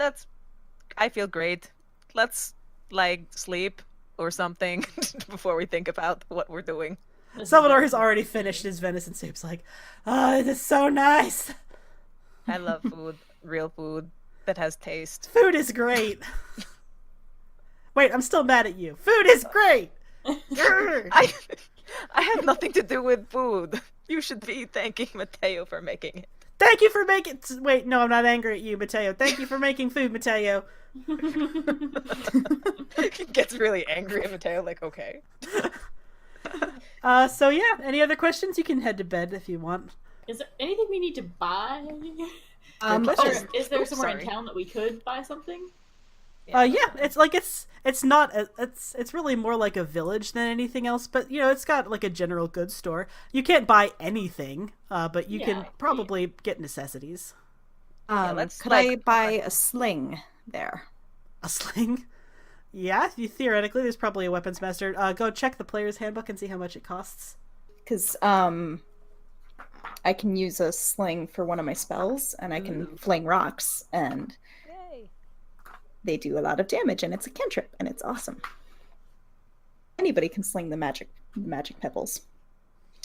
I feel great. Let's, like, sleep or something before we think about what we're doing. Salvador has already finished his venison soup's like, oh, this is so nice. I love food, real food that has taste. Food is great. Wait, I'm still mad at you. Food is great. I have nothing to do with food. You should be thanking Mateo for making it. Thank you for making... Wait, no, I'm not angry at you, Mateo. Thank you for making food, Mateo. He gets really angry at Mateo, like, okay. So yeah, any other questions? You can head to bed if you want. Is there anything we need to buy? question. Is there somewhere sorry. in town that we could buy something? Yeah, it's not it's really more like a village than anything else, but you know, it's got like a general goods store. You can't buy anything, but you can probably get necessities. let's, Could I like, buy a sling there? A sling? Yeah, theoretically, there's probably a weapons master. Go check the player's handbook and see how much it costs. Because I can use a sling for one of my spells, and I can fling rocks, and Yay. they do a lot of damage, and it's a cantrip, and it's awesome. Anybody can sling the magic pebbles.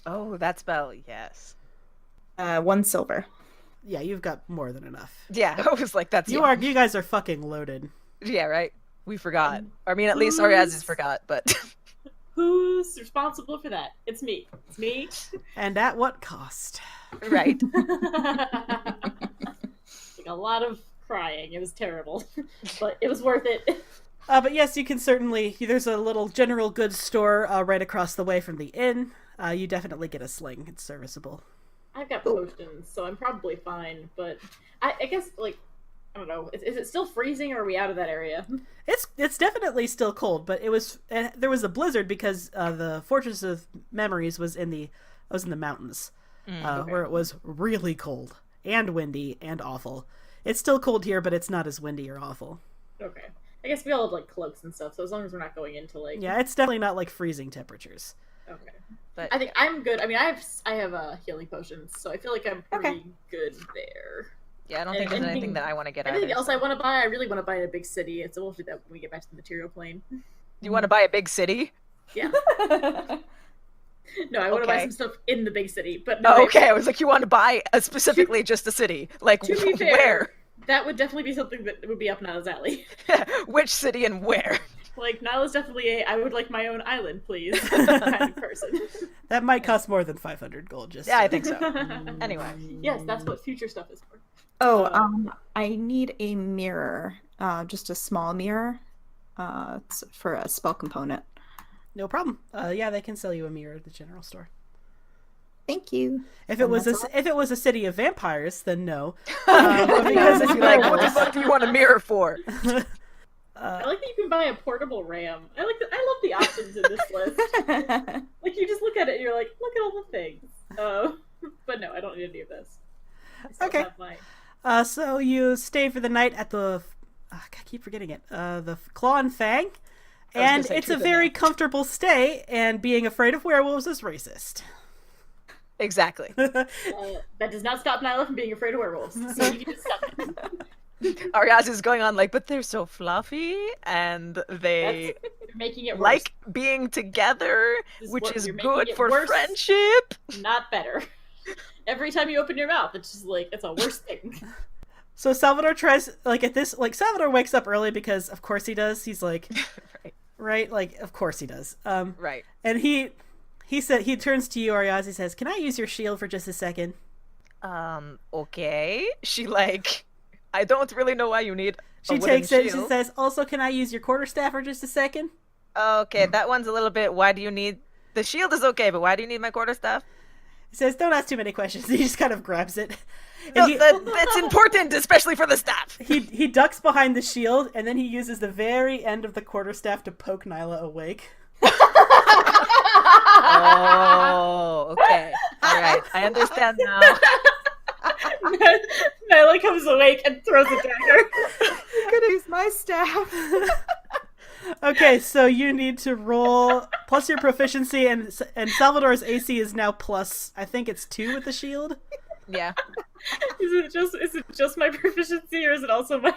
Oh, that spell, yes. 1 silver. Yeah, you've got more than enough. Yeah, I was like, that's You guys are fucking loaded. Yeah, right? We forgot. I mean, at least Ariazis forgot, but... Who's responsible for that? It's me. It's me. And at what cost? Right. Like a lot of crying. It was terrible, but it was worth it. But yes, you can certainly... There's a little general goods store right across the way from the inn. You definitely get a sling. It's serviceable. I've got potions, so I'm probably fine. But I guess, like, I don't know. Is it still freezing, or are we out of that area? It's definitely still cold, but there was a blizzard because the Fortress of Memories was in the mountains, where it was really cold and windy and awful. It's still cold here, but it's not as windy or awful. Okay. I guess we all have, like, cloaks and stuff, so as long as we're not going into, like... Yeah, it's definitely not like freezing temperatures. Okay. But I think I'm good. I mean, I have healing potions, so I feel like I'm pretty good there. yeah, I don't think there's anything that I want to get out of Anything it. else I want to buy? I really want to buy in a big city. It's we'll do that when we get back to the material plane. You want to buy a big city? Yeah. No, I want to buy Okay. some stuff in the big city, but no. Oh, okay, I was like, you want to buy specifically just a city. Like, To be fair, where? that would definitely be something that would be up Nyla's alley. Which city and where? Like, Nyla's definitely I would like my own island, please, kind of person. That might cost more than 500 gold. Just Yeah, I think so. Anyway. Yes, that's what future stuff is for. I need a mirror. Just a small mirror. It's for a spell component. No problem. Yeah, they can sell you a mirror at the general store. Thank you. If it And was that's a city of vampires, then no. Because if you're like, what the fuck do you want a mirror for? I like that you can buy a portable ram. I love the options in this list. Like, you just look at it and you're like, look at all the things. But no, I don't need any of this. I still Okay. have my... So you stay for the night at the... I keep forgetting it. The Claw and Fang. gonna And say it's a truth and very dare. comfortable stay, and being afraid of werewolves is racist. Exactly. that does not stop Nyla from being afraid of werewolves. So you can just stop it. Ariaz is going on like, but they're so fluffy, and they You're making it worse. like being together, This is which what- is you're making good it for worse. friendship. Not better. Every time you open your mouth, it's just like, it's a worse thing. So Salvador tries, like, at this, like, Salvador wakes up early because, of course he does. He's like, Right. right? Like, of course he does. Right. And he turns to you, Ariazi, says, "Can I use your shield for just a second?" Okay. She like, I don't really know why you need She a wooden takes it and she shield. says, "Also, can I use your quarterstaff for just a second?" Okay, that one's a little bit, why do you need, the shield is okay, but why do you need my quarterstaff? He says, "Don't ask too many questions." He just kind of grabs it. No, And that's important, especially for the staff. he ducks behind the shield, and then he uses the very end of the quarterstaff to poke Nyla awake. Oh, okay. All right, I understand now. Nyla comes awake and throws a dagger. I'm gonna use my staff. Okay, so you need to roll plus your proficiency, and Salvador's AC is now plus, I think it's 2 with the shield. Yeah. Is it just my proficiency, or is it also my?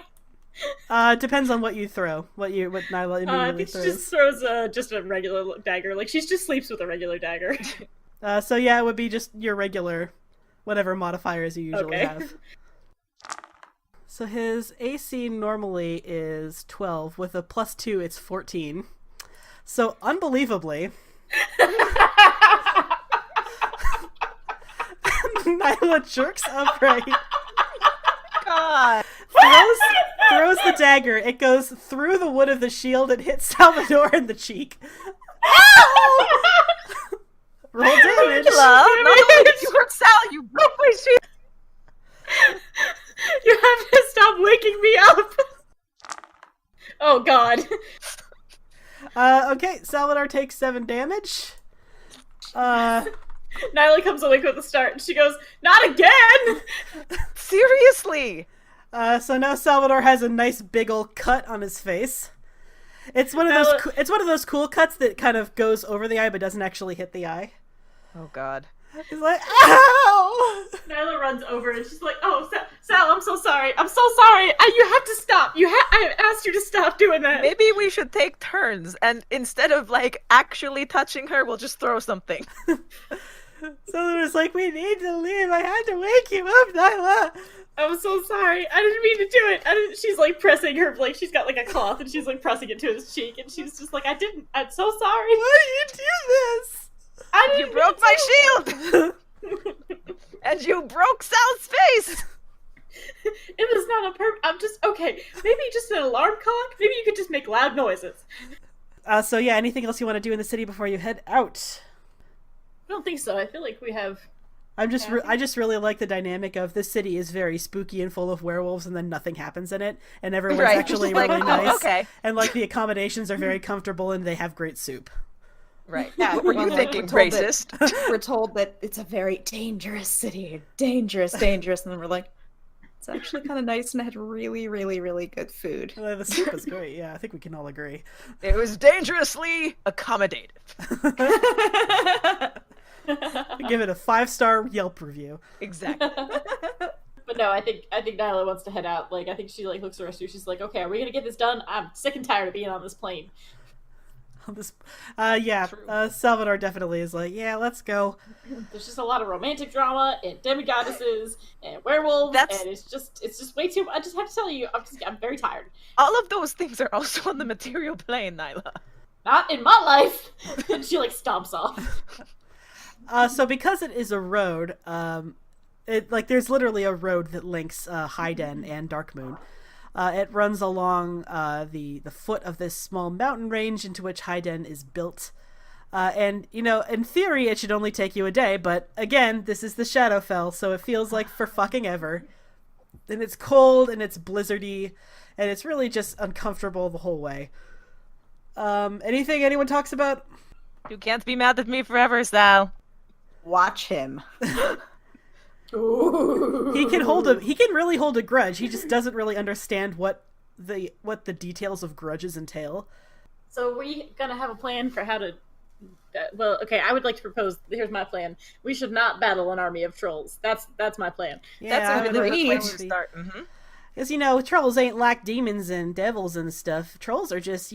Depends on what you throw. What Nyla I immediately think she throws. just throws just a regular dagger. Like she just sleeps with a regular dagger. So yeah, it would be just your regular, whatever modifiers you usually Okay. have. So his AC normally is 12. With a plus 2, it's 14. So unbelievably, Nyla jerks upright, God. throws the dagger. It goes through the wood of the shield and hits Salvador in the cheek. Roll damage. Love, not only did you hurt Sal, you broke my shield. You have to stop waking me up. Oh God. Okay, Salvador takes 7 damage. Nyla comes awake with a start, and she goes, "Not again!" Seriously. So now Salvador has a nice big old cut on his face. It's one of those. It's one of those cool cuts that kind of goes over the eye but doesn't actually hit the eye. Oh God. He's like, "Ow!" Nyla runs over and she's like, "Oh, Sal, I'm so sorry. I'm so sorry. You have to stop. I asked you to stop doing that." Maybe we should take turns, and instead of like actually touching her, we'll just throw something. Salvador's like, "We need to leave. I had to wake you up, Nyla." I'm so sorry. I didn't mean to do it. She's like pressing her, like she's got like a cloth and she's like pressing it to his cheek, and she's just like, "I didn't. I'm so sorry. Why did you do this? I didn't. You broke my shield, and you broke Sal's face. It was not a I'm just okay. Maybe just an alarm clock. Maybe you could just make loud noises." So yeah, anything else you want to do in the city before you head out? I don't think so. I feel like we have. I just really like the dynamic of this city is very spooky and full of werewolves, and then nothing happens in it, and everyone's Right, actually just like, really oh, nice. okay. And like the accommodations are very comfortable, and they have great soup. Right. Yeah, What were you well, thinking, we're told racist? We're told that it's a very dangerous city. Dangerous, dangerous. And then we're like, it's actually kind of nice and it had really, really, really good food. The soup is great. Yeah, I think we can all agree. It was dangerously accommodative. Give it a 5-star Yelp review. Exactly. But no, I think Nyla wants to head out. Like I think she like looks around you. She's like, "Okay, are we gonna get this done? I'm sick and tired of being on this plane." Yeah, True. Salvador definitely is like, "Yeah, let's go." There's just a lot of romantic drama and demigoddesses and werewolves, That's- and it's just way too. I just have to tell you, I'm very tired. All of those things are also on the material plane, Nyla. Not in my life. And she like stomps off. So because it is a road, there's literally a road that links Hyden and Darkmoon. It runs along the foot of this small mountain range into which Hyden is built. And, in theory, it should only take you a day, but again, this is the Shadowfell, so it feels like for fucking ever. And it's cold, and it's blizzardy, and it's really just uncomfortable the whole way. Anything anyone talks about? You can't be mad at me forever, Sal. Watch him. He can really hold a grudge. He just doesn't really understand what the details of grudges entail. So we gonna have a plan for how to. Well, okay. I would like to propose. Here's my plan. We should not battle an army of trolls. That's my plan. That's a really good agreed. place to start. Mm-hmm. Because, trolls ain't like demons and devils and stuff. Trolls are just,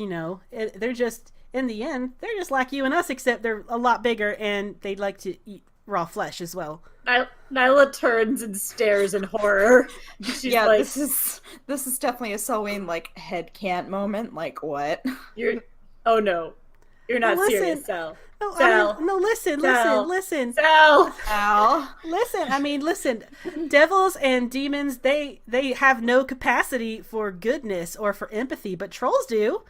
they're just, in the end, they're just like you and us, except they're a lot bigger and they like to eat raw flesh as well. Nyla turns and stares in horror. She's yeah, like, this is definitely a Selwyn like head can't moment. Like what? Oh no, you're not Listen. serious, Sal. No, Sal. no, listen. Sal. Ow. Listen. Devils and demons, they have no capacity for goodness or for empathy, but trolls do.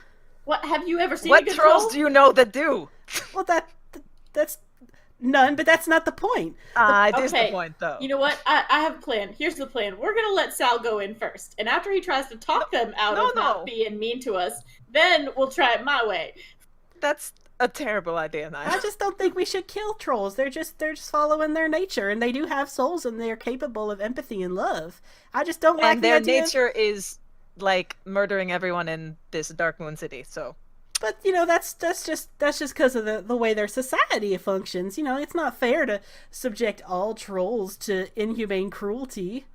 What have you ever seen? What a good trolls troll? do you know that do? Well, that's none, but that's not the point. It is the Okay. point, though. You know what? I have a plan. Here's the plan. We're gonna let Sal go in first, and after he tries to talk them out of not being mean to us, then we'll try it my way. That's a terrible idea, Nyla. I just don't think we should kill trolls. They're just following their nature, and they do have souls, and they're capable of empathy and love. I just don't like And the their idea. nature is like murdering everyone in this Dark Moon City. So But that's just because of the way their society functions. It's not fair to subject all trolls to inhumane cruelty.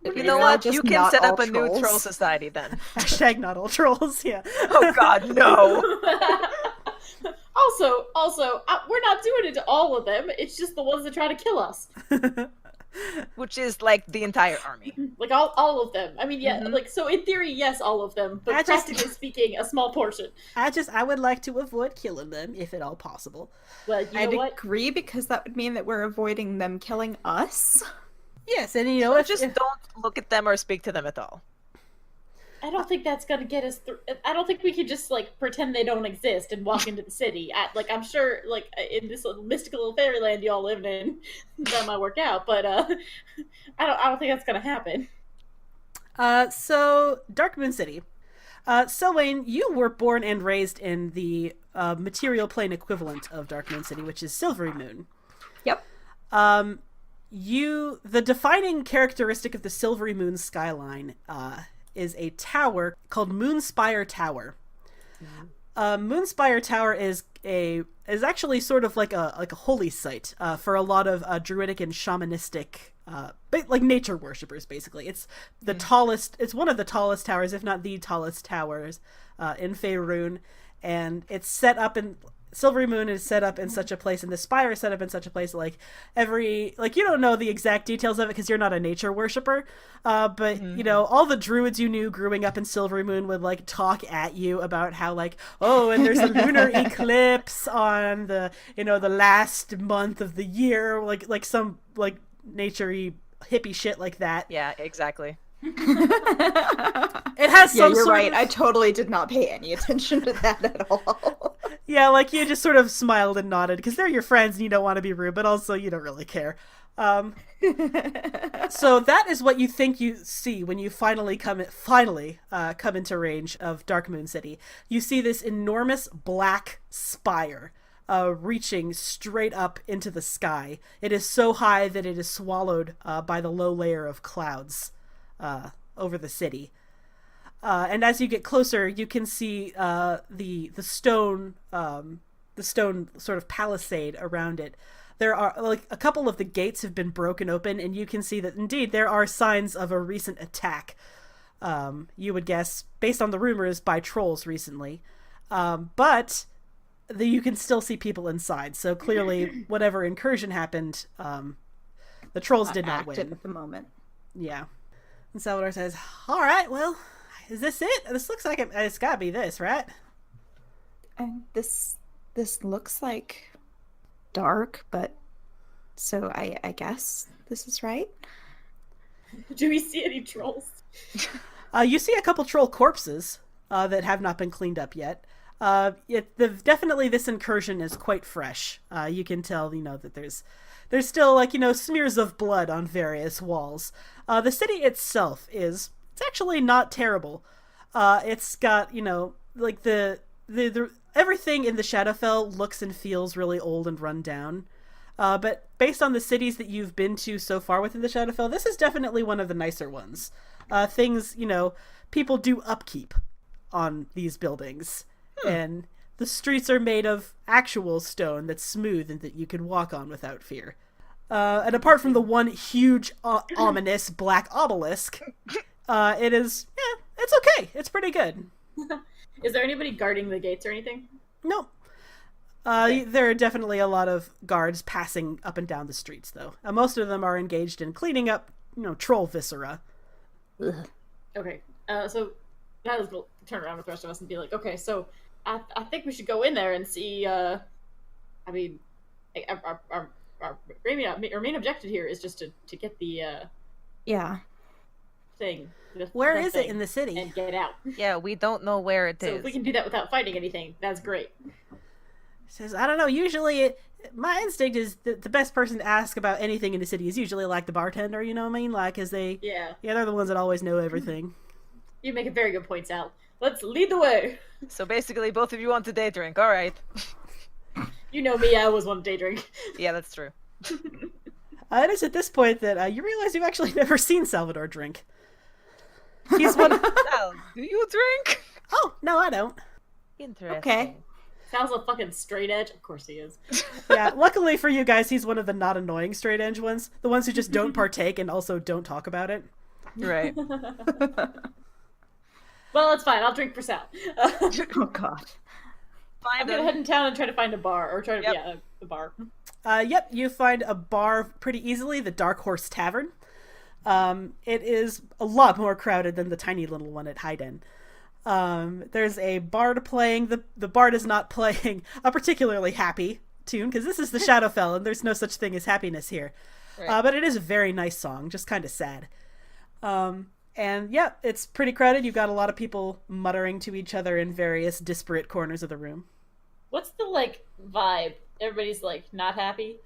you know what? Just You can not set all up a new trolls. troll society then. Hashtag not all trolls. Yeah. Oh God, no! Also, we're not doing it to all of them. It's just the ones that try to kill us. Which is like the entire army. Like all of them. I mean, yeah. Mhm. Like so, in theory, yes, all of them. But I just- practically speaking, a small portion. I would like to avoid killing them if at all possible. Well, you I'd know what? agree because that would mean that we're avoiding them killing us. Yes, and So if just don't look at them or speak to them at all. I don't think that's gonna get us through. I don't think we could just like pretend they don't exist and walk into the city. I'm sure, like in this little mystical fairyland y'all living in, that might work out. But I don't think that's gonna happen. So Dark Moon City. Selwyn, you were born and raised in the material plane equivalent of Dark Moon City, which is Silvery Moon. Yep. The defining characteristic of the Silvery Moon skyline is a tower called Moonspire Tower. Moonspire Tower is actually sort of like a holy site for a lot of druidic and shamanistic like nature worshippers. Basically, it's the tallest. It's one of the tallest towers, if not the tallest towers in Faerun, and it's set up in. Silvery Moon is set up in such a place, and the spire is set up in such a place, like you don't know the exact details of it because you're not a nature worshiper, but all the druids you knew growing up in Silvery Moon would like talk at you about how and there's a lunar eclipse on the the last month of the year, like some like nature-y hippie shit like that. Yeah, exactly. It has some you're sort right. of... I totally did not pay any attention to that at all. Yeah, like you just sort of smiled and nodded because they're your friends and you don't want to be rude, but also you don't really care. So that is what you think you see when you finally come into range of Dark Moon City. You see this enormous black spire reaching straight up into the sky. It is so high that it is swallowed by the low layer of clouds over the city. And as you get closer, you can see the stone sort of palisade around it. There are a couple of the gates have been broken open, and you can see that indeed there are signs of a recent attack. You would guess, based on the rumors, by trolls recently, but you can still see people inside. So clearly, whatever incursion happened, the trolls did not active win at the moment. Yeah. And Salvador says, "All right, well." Is this it? This looks like it's gotta be this, right? And this looks like dark, but so I guess this is right. Do we see any trolls? You see a couple troll corpses that have not been cleaned up yet. Definitely this incursion is quite fresh. You can tell, that there's still smears of blood on various walls. The city itself it's actually not terrible. It's got, the everything in the Shadowfell looks and feels really old and run down. But based on the cities that you've been to so far within the Shadowfell, this is definitely one of the nicer ones. Things, people do upkeep on these buildings. And the streets are made of actual stone that's smooth and that you can walk on without fear. And apart from the one huge, ominous black obelisk, it's okay. It's pretty good. Is there anybody guarding the gates or anything? Nope. Okay. There are definitely a lot of guards passing up and down the streets, though. Most of them are engaged in cleaning up, troll viscera. Okay. So that is will turn around with the rest of us and be like, okay, so I think we should go in there and see. I mean, our main objective here is just to get the Yeah. thing. Where the is it thing in the city? and get out. Yeah, we don't know where it So is. if we can do that without fighting anything, that's great. Says, I don't know, usually my instinct is that the best person to ask about anything in the city is usually like the bartender, you know what I mean? Like, cause Yeah, they're the ones that always know everything. you make a very good point, Sal. Let's lead the way. So basically, both of you want a day drink. All right. You know me, I always want a day drink. Yeah, that's true. It is at this point that you realize you've actually never seen Salvador drink. He's one. Sal, do you drink? Oh no, I don't. Interesting. Okay. Sal's a fucking straight edge. Of course he is. Yeah, luckily for you guys, he's one of the not annoying straight edge ones. The ones who just don't partake and also don't talk about it. Right. Well, it's fine. I'll drink for Sal. Oh God. I'm gonna head in town and try to find a bar, or try to Yep. the bar. Yep, you find a bar pretty easily, the Dark Horse Tavern. It is a lot more crowded than the tiny little one at Hayden. There's a bard playing. The bard is not playing a particularly happy tune, because this is the Shadowfell, and there's no such thing as happiness here. Right. But it is a very nice song, just kind of sad. And yeah, it's pretty crowded. You've got a lot of people muttering to each other in various disparate corners of the room. What's the vibe? Everybody's not happy.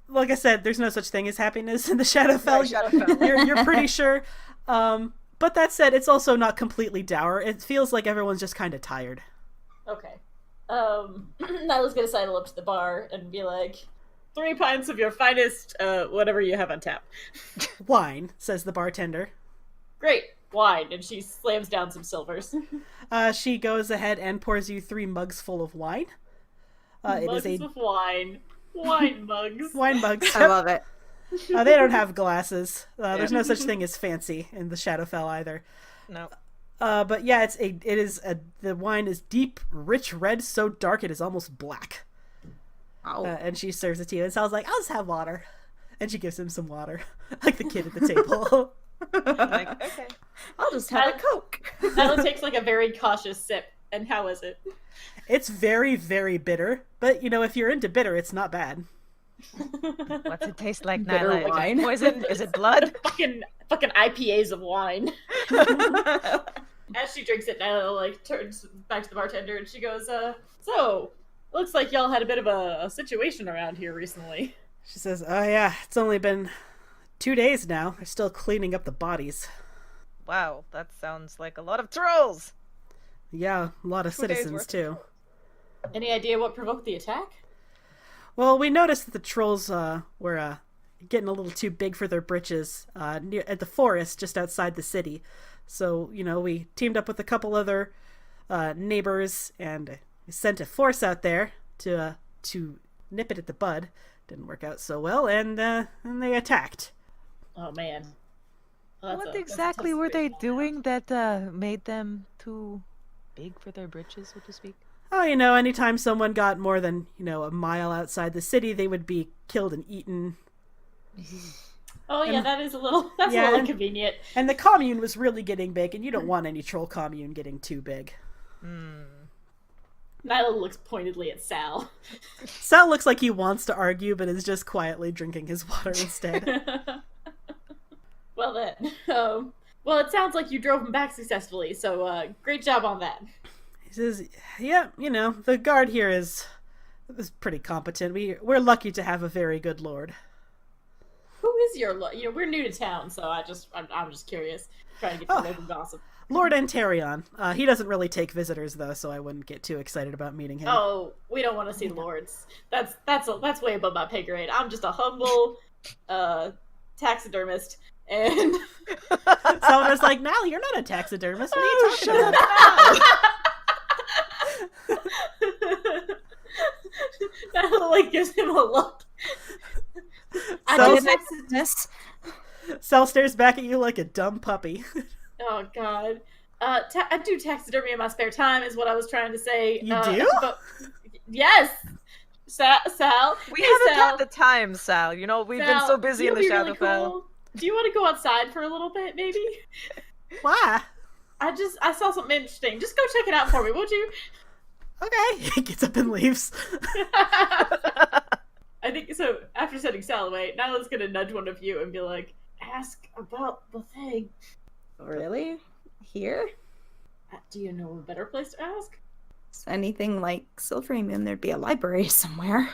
Like I said, there's no such thing as happiness in the Shadowfell. Right, Shadowfell. You're pretty sure. But that said, it's also not completely dour. It feels like everyone's just kind of tired. Okay. Nyla's gonna sidle up to the bar and be like, 3 pints of your finest, whatever you have on tap. Wine, says the bartender. Great, wine, and she slams down some silvers. She goes ahead and pours you 3 mugs full of wine. It Mugs is a with wine. Wine mugs. wine mugs. I love it. They don't have glasses. There's no such thing as fancy in the Shadowfell either. No. But yeah, the wine is deep, rich red, so dark it is almost black. Oh. And she serves it to you, and Sal's like, I'll just have water. And she gives him some water, like the kid at the table. Like, okay. I'll just have a Coke. Nyla takes a very cautious sip. And how is it? It's very, very bitter, but if you're into bitter, it's not bad. What's it taste like, Bitter Nyla? Is wine. it poison? Is it blood? fucking IPAs of wine. As she drinks it, Nyla turns back to the bartender and she goes, so, looks like y'all had a bit of a situation around here recently. She says, oh yeah, it's only been 2 days now. They're still cleaning up the bodies. Wow, that sounds like a lot of trolls. Yeah, a lot of 2 days citizens worth. too. Any idea what provoked the attack? Well, we noticed that the trolls were getting a little too big for their britches at the forest just outside the city. So, we teamed up with a couple other neighbors and sent a force out there to nip it at the bud. Didn't work out so well, and they attacked. Oh man. Well, What that's a exactly tough were they situation. doing that made them too big for their britches, so to speak? Oh, anytime someone got more than, a mile outside the city, they would be killed and eaten. Oh yeah, that is that's Yeah, a little and- inconvenient. And the commune was really getting big, and you don't want any troll commune getting too big. Nyla looks pointedly at Sal. Sal looks like he wants to argue, but is just quietly drinking his water instead. Well then, well it sounds like you drove him back successfully, so great job on that. He says, yeah, the guard here is pretty competent. We're lucky to have a very good lord. Who is your we're new to town, so I'm just curious, trying to get some local gossip. Lord Antarion. He doesn't really take visitors, though, so I wouldn't get too excited about meeting him. Oh, we don't want to see lords. That's way above my pay grade. I'm just a humble taxidermist, and Salvador's like, Nally, you're not a taxidermist. What are you talking about? That gives him a look. I So- just Texas. Sal stares back at you like a dumb puppy. Oh God. I do taxidermy in my spare time, is what I was trying to say. You do? But Yes! Sal. We Hey, haven't Sal. had the time, Sal. You know, we've been Sal, so busy you in know the what'd be really Shadowfell. cool? Do you want to go outside for a little bit, maybe? Why? I saw something interesting. Just go check it out for me, would you? Okay. He gets up and leaves. I think so. After sending Sal away, Nyla's gonna nudge one of you and be like, "Ask about the thing." Really? Here? Do you know a better place to ask? Is anything like Silverhaven, there'd be a library somewhere.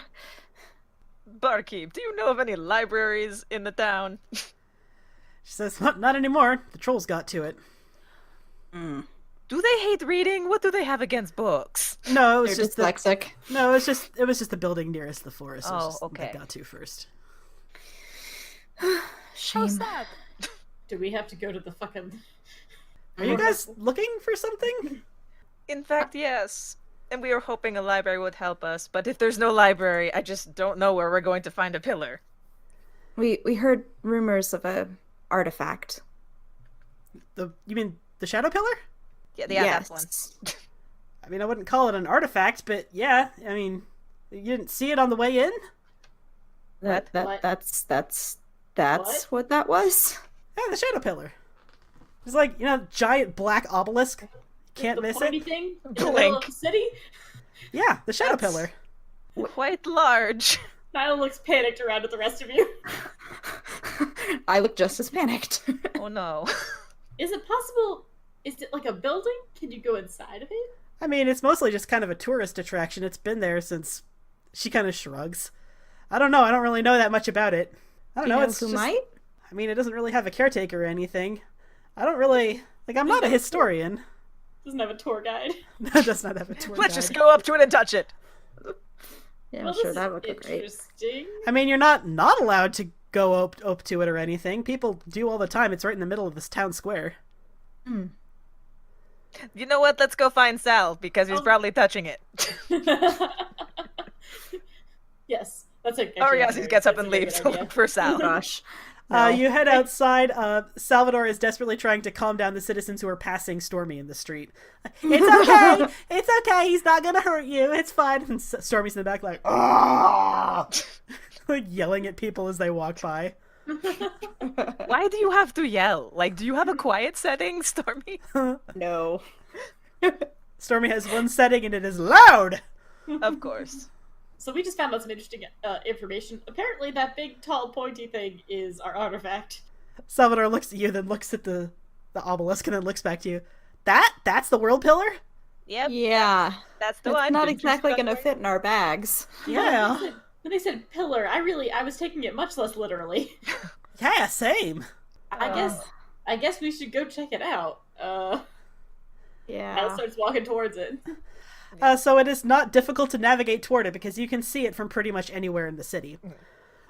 Barkeep, do you know of any libraries in the town? She says, not anymore. The trolls got to it. Do they hate reading? What do they have against books? No, it was They're just the, dyslexic. no, it was just the building nearest the forest. It was Oh, just okay. That got to first. How Shame. sad. Do we have to go to the fucking? Are you guys looking for something? In fact, yes. And we were hoping a library would help us, but if there's no library, I just don't know where we're going to find a pillar. We heard rumors of a artifact. You mean the shadow pillar? Yeah, that one. I mean, I wouldn't call it an artifact, but yeah. I mean, you didn't see it on the way in? That What? that's What? what that was. Yeah, the shadow pillar. It's like, giant black obelisk. Can't the miss pointy it. thing in the middle of the city. Yeah, the shadow That's- pillar. Quite large. Nyla looks panicked around at the rest of you. I look just as panicked. Oh no. Is it possible? Is it like a building? Can you go inside of it? I mean, it's mostly just kind of a tourist attraction. It's been there since... She kind of shrugs. I don't know. I don't really know that much about it. I don't Do know. you know It's who just... might? I mean, it doesn't really have a caretaker or anything. I don't really... Like, I'm not a historian. Doesn't have a tour guide. That does not have a tour Let's guide. just go up to it and touch it. Yeah, Well, I'm sure this that is would go great. interesting. I mean, you're not allowed to go up to it or anything. People do all the time. It's right in the middle of this town square. You know what? Let's go find Sal, because he's Oh. probably touching it. Yes, that's a. Oh yes, he gets up and that's a leaves good to idea. look for Sal. Gosh. No. You head outside. Salvador is desperately trying to calm down the citizens who are passing Stormy in the street. It's okay. It's okay. He's not gonna hurt you. It's fine. And Stormy's in the back like, ah, like yelling at people as they walk by. Why do you have to yell? Like, do you have a quiet setting, Stormy? No. Stormy has one setting and it is loud. Of course. So we just found out some interesting information. Apparently, that big, tall, pointy thing is our artifact. Salvador looks at you, then looks at the obelisk, and then looks back to you. That's the world pillar? Yep. Yeah. That's the It's one. not Didn't you exactly discuss gonna it? fit in our bags. Yeah. When they said pillar, I was taking it much less literally. Yeah, same. I guess we should go check it out. Al Yeah. starts walking towards it. So it is not difficult to navigate toward it because you can see it from pretty much anywhere in the city.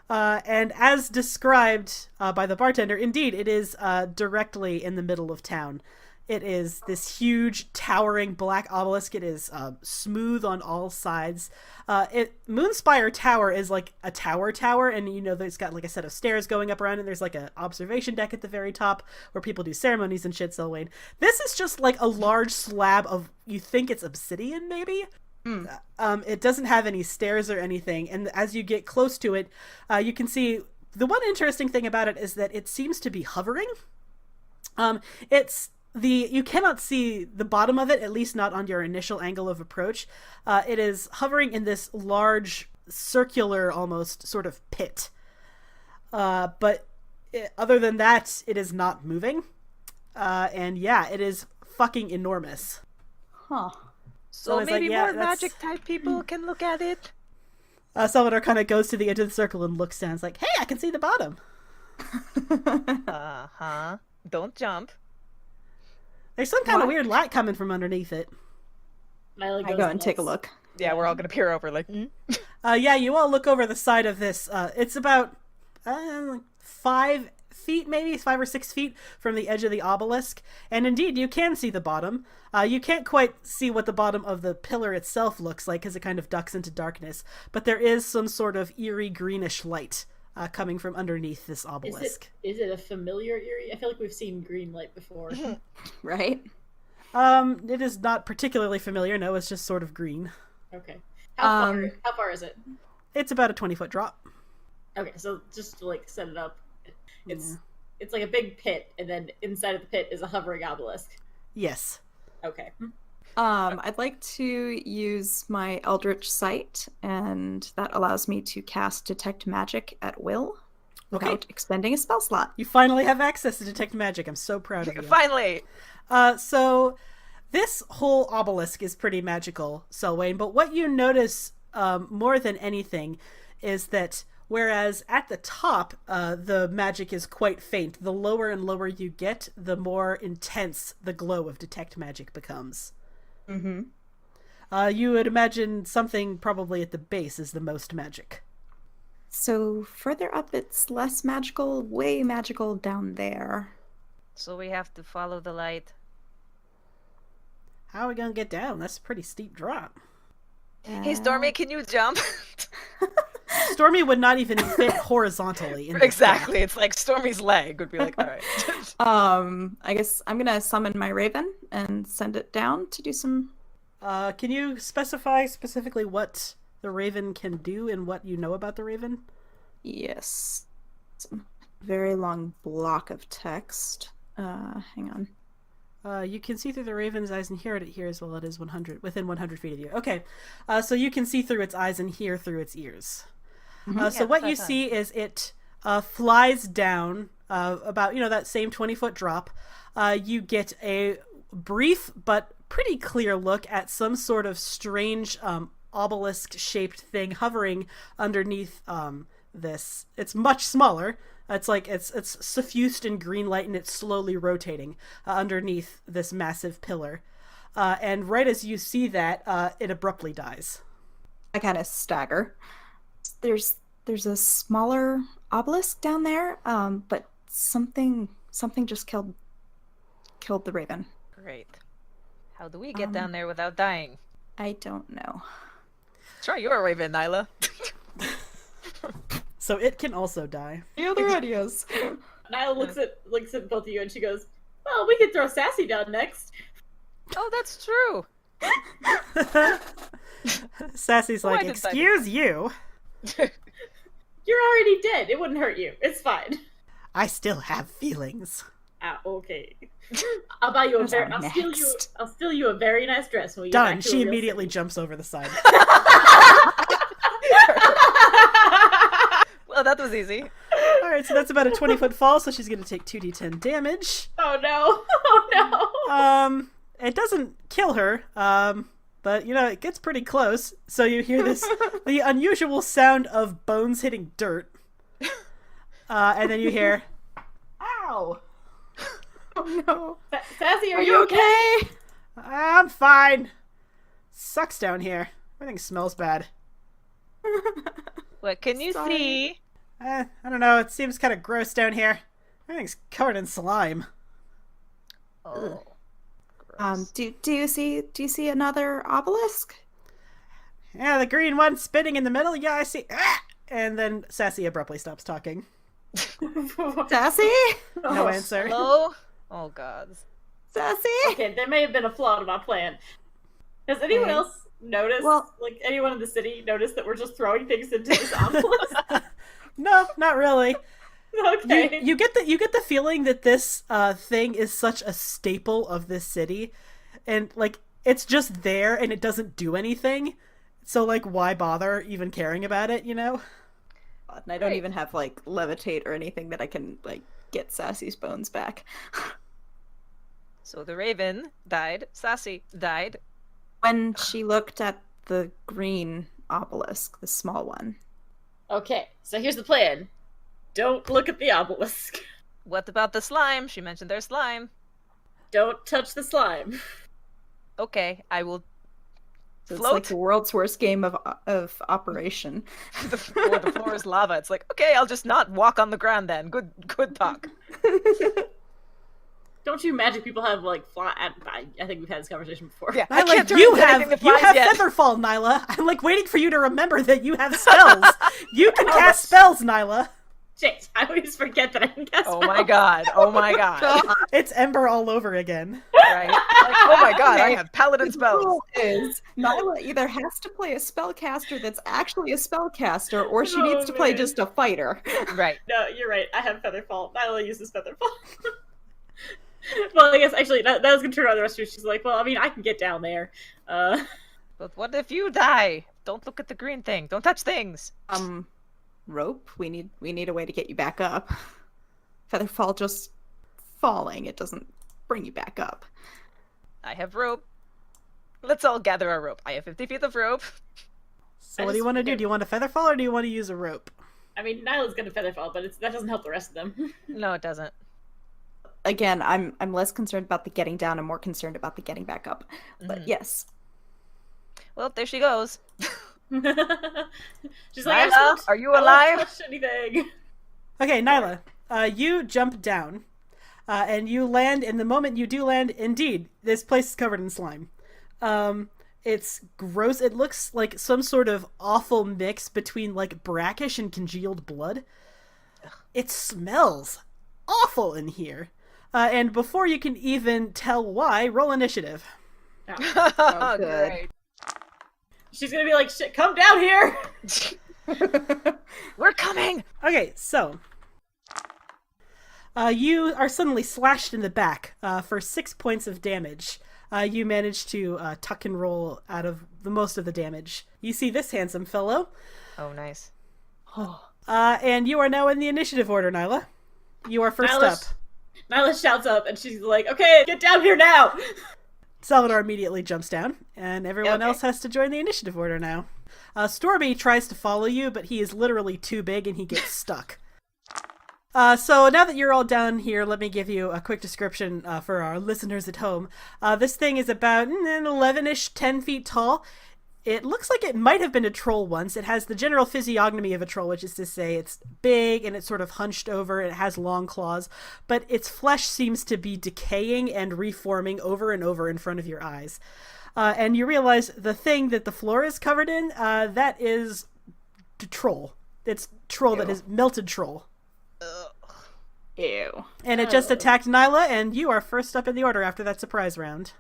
And as described by the bartender, indeed, it is directly in the middle of town. It is this huge, towering black obelisk. It is smooth on all sides. Moonspire Tower is like a tower, and it's got like a set of stairs going up around it. There's like an observation deck at the very top where people do ceremonies and shit, Selwyn. This is just like a large slab of, you think it's obsidian, maybe? It doesn't have any stairs or anything, and as you get close to it, you can see the one interesting thing about it is that it seems to be hovering. You cannot see the bottom of it, at least not on your initial angle of approach. It is hovering in this large, circular, almost sort of pit. But other than that, it is not moving. And yeah, it is fucking enormous. Huh. So it's maybe like, yeah, more that's- magic type people can look at it. Salvador kind of goes to the edge of the circle and looks down. It's like, hey, I can see the bottom. Uh-huh. Don't jump. There's some kind of What? weird light coming from underneath it. Nyla I goes go and take a nuts. look. Yeah, we're all gonna peer over like, Yeah, you all look over the side of this. It's about 5 feet, maybe 5 or 6 feet from the edge of the obelisk. And indeed, you can see the bottom. You can't quite see what the bottom of the pillar itself looks like because it kind of ducks into darkness. But there is some sort of eerie greenish light coming from underneath this obelisk. Is it a familiar eerie? I feel like we've seen green light before. Right? It is not particularly familiar. No, it's just sort of green. Okay. How far is it? It's about a 20-foot drop. Okay, so just to like set it up, it's like a big pit, and then inside of the pit is a hovering obelisk. Yes. Okay. I'd like to use my Eldritch Sight, and that allows me to cast Detect Magic at will without expending a spell slot. You finally have access to Detect Magic. I'm so proud of you. Finally! So this whole obelisk is pretty magical, Selwyn, but what you notice more than anything is that whereas at the top, the magic is quite faint, the lower and lower you get, the more intense the glow of Detect Magic becomes. Mm-hmm. You would imagine something probably at the base is the most magic. So further up, it's less magical, way magical down there. So we have to follow the light. How are we gonna get down? That's a pretty steep drop. Hey, Stormy, can you jump? Stormy would not even fit horizontally. In this Exactly. It's like Stormy's leg would be like, all right. I guess I'm gonna summon my raven and send it down to do some. Can you specify specifically what the raven can do and what you know about the raven? Yes. It's a very long block of text. Hang on. You can see through the raven's eyes and hear it here as well. It is within 100 feet of you. Okay, so you can see through its eyes and hear through its ears. So what you see is it flies down about, that same 20-foot drop. You get a brief but pretty clear look at some sort of strange obelisk-shaped thing hovering underneath this. It's much smaller. It's like it's suffused in green light and it's slowly rotating underneath this massive pillar. And right as you see that, it abruptly dies. I kind of stagger. There's a smaller obelisk down there, but something just killed the raven. Great. How do we get down there without dying? I don't know. Try your raven, Nyla. So it can also die. The other ideas. Nyla looks at both of you and she goes, "Well, we could throw Sassy down next." Oh, that's true. Sassy's like, didn't I do "Excuse you. You're already dead. It wouldn't hurt you. It's fine. I still have feelings." Ah, okay. I'll buy you a very. I'll steal you a very nice dress when we get Done. back to She a real immediately city. jumps over the side. Well, that was easy. All right, so that's about a 20-foot fall, so she's going to take 2d10 damage. Oh no! Oh no! It doesn't kill her, but, it gets pretty close. So you hear the unusual sound of bones hitting dirt. And then you hear, "Ow!" Oh no. Sassy, Are you okay? "I'm fine. Sucks down here. Everything smells bad." What can you Sorry. see? I don't know. It seems kind of gross down here. Everything's covered in slime. Oh. Do you see another obelisk? Yeah, the green one spinning in the middle. Yeah, I see. Ah! And then Sassy abruptly stops talking. Sassy? No answer. Hello? Oh, God. Sassy? Okay, there may have been a flaw in my plan. Has anyone Okay. else noticed? Well- like anyone in the city noticed that we're just throwing things into this obelisk? No, not really. Okay. You get the feeling that this thing is such a staple of this city, and like it's just there and it doesn't do anything. So like, why bother even caring about it? And I don't Right. even have like levitate or anything that I can like get Sassy's bones back. So the raven died. Sassy died. When she looked at the green obelisk, the small one. Okay, so here's the plan. Don't look at the obelisk. What about the slime? She mentioned there's slime. Don't touch the slime. Okay, I will. So it's Float? like the world's worst game of Operation. The floor is lava. It's like, okay, I'll just not walk on the ground then. Good talk. Don't you magic people have like fly? I think we've had this conversation before. Yeah, I can't like turn you into anything that have flies yet. Featherfall, Nyla. I'm like waiting for you to remember that you have spells. You can cast spells, Nyla. Shit, I always forget that I can cast Oh my god. Oh my god. It's Ember all over again. Right? Like, oh my god, I Okay. have paladin The spells. rule is Nyla either has to play a spellcaster that's actually a spellcaster, or she needs to play man. just a fighter. Right. No, you're right. I have Featherfall. Nyla uses Featherfall. Well, I guess actually that was gonna turn around the rest of her. She's like, well, I mean, I can get down there. But what if you die? Don't look at the green thing. Don't touch things. Rope. We need a way to get you back up. Featherfall just falling. It doesn't bring you back up. I have rope. Let's all gather our rope. I have 50 feet of rope. So what do you want to do? Do you want a Featherfall or do you want to use a rope? I mean, Nyla's gonna Featherfall, but that doesn't help the rest of them. No, it doesn't. Again, I'm less concerned about the getting down and more concerned about the getting back up. But yes. Well, there she goes. She's like, Nyla, are you I won't alive? touch anything. Okay, Nyla, you jump down, and you land, and the moment you do land, indeed, this place is covered in slime. It's gross. It looks like some sort of awful mix between, like, brackish and congealed blood. It smells awful in here. And before you can even tell why, roll initiative. Oh, good. great. She's gonna be like, shit, come down here! We're coming! Okay, so you are suddenly slashed in the back for 6 points of damage. You manage to tuck and roll out of the most of the damage. You see this handsome fellow, Oh, nice. and you are now in the initiative order, Nyla. You are first up. Nyla shouts up, and she's like, okay, get down here now! Salvador immediately jumps down, and everyone Okay. else has to join the initiative order now. Stormy tries to follow you, but he is literally too big and he gets stuck. So now that you're all down here, let me give you a quick description for our listeners at home. This thing is about 11-ish, 10 feet tall. It looks like it might have been a troll once. It has the general physiognomy of a troll, which is to say it's big and it's sort of hunched over. It has long claws, but its flesh seems to be decaying and reforming over and over in front of your eyes. And you realize the thing that the floor is covered in, that is troll. It's troll that is melted troll. Ew. And it just attacked Nyla, and you are first up in the order after that surprise round.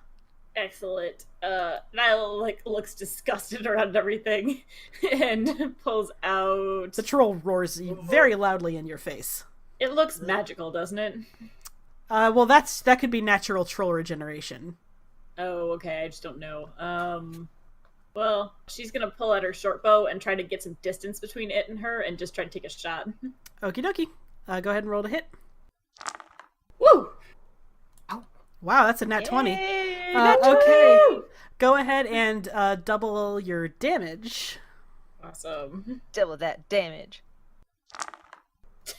Excellent. Nyla, like, looks disgusted around everything, and pulls out... The troll roars very loudly in your face. It looks magical, doesn't it? Well, that could be natural troll regeneration. Oh, okay, I just don't know. Well, she's gonna pull out her short bow and try to get some distance between it and her, and just try to take a shot. Okie dokie. Go ahead and roll to hit. Woo! Wow, that's a nat 20. Yay, Okay. woo! Go ahead and double your damage. Awesome. Double that damage.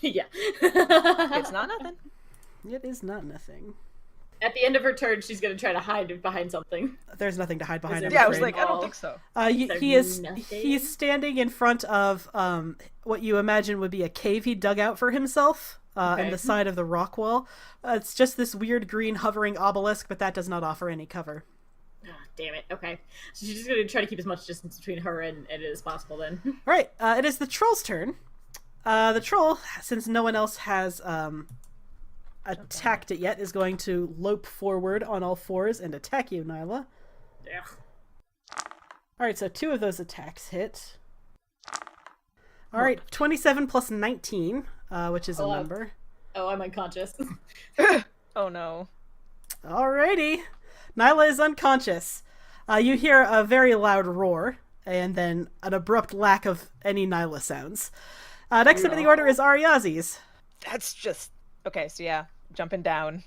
Yeah. It's not nothing. It is not nothing. At the end of her turn, she's gonna try to hide behind something. There's nothing to hide behind. I'm Is it- Yeah, I was afraid. like, I don't think so. there He's nothing? standing in front of what you imagine would be a cave he dug out for himself on Okay. the side of the rock wall. It's just this weird green hovering obelisk, but that does not offer any cover. Ah, damn it. Okay. So she's just gonna try to keep as much distance between her and it as possible then. All right, it is the troll's turn. The troll, since no one else has attacked it yet, is going to lope forward on all fours and attack you, Nyla. Yeah. All right, so 2 of those attacks hit. All right, 27 plus 19, which is a Oh, number. Oh, I'm unconscious. Oh no. Alrighty. Nyla is unconscious. You hear a very loud roar, and then an abrupt lack of any Nyla sounds. Next up in the order is Ariazis. That's just okay. So yeah, jumping down,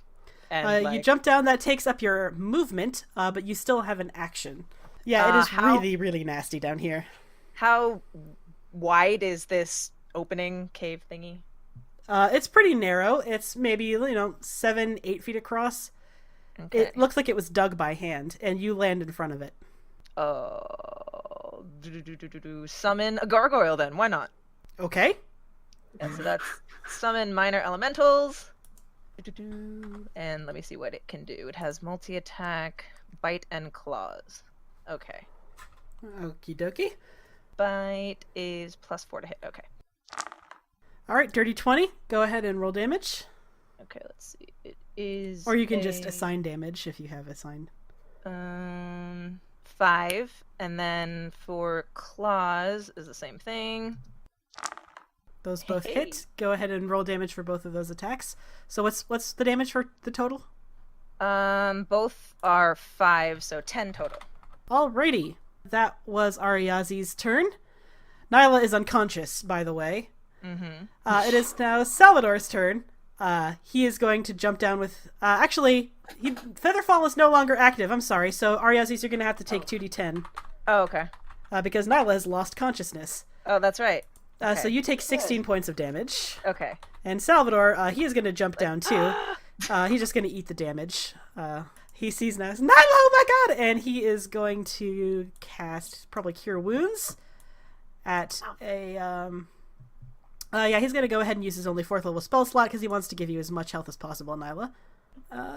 and You jump down, that takes up your movement, but you still have an action. Yeah, it is how- really, really nasty down here. How wide is this opening cave thingy? It's pretty narrow. It's maybe, 7-8 feet across. Okay. It looks like it was dug by hand, and you land in front of it. Summon a gargoyle then. Why not? Okay. Yeah, so that's summon minor elementals. And let me see what it can do. It has multi-attack, bite, and claws. Okay. Okie dokie. Bite is +4 to hit. Okay. All right, dirty 20. Go ahead and roll damage. Okay, let's see. It is. Or you can just assign damage if you have assigned. 5, and then for claws is the same thing. Those both Hey. hit. Go ahead and roll damage for both of those attacks. So what's the damage for the total? Both are 5, so 10 total. Alrighty. That was Ariazi's turn. Nyla is unconscious, by the way. Mm-hmm. It is now Salvador's turn. He is going to jump down with... Featherfall is no longer active. I'm sorry. So, Ariazis, you're going to have to take 2d10. Oh, okay. Because Nyla has lost consciousness. Oh, that's right. So you take 16 points of damage. Okay. And Salvador, he is going to jump down too. He's just going to eat the damage. He sees Nyla, oh my god! And he is going to cast probably Cure Wounds at a... he's going to go ahead and use his only 4th level spell slot because he wants to give you as much health as possible, Nyla.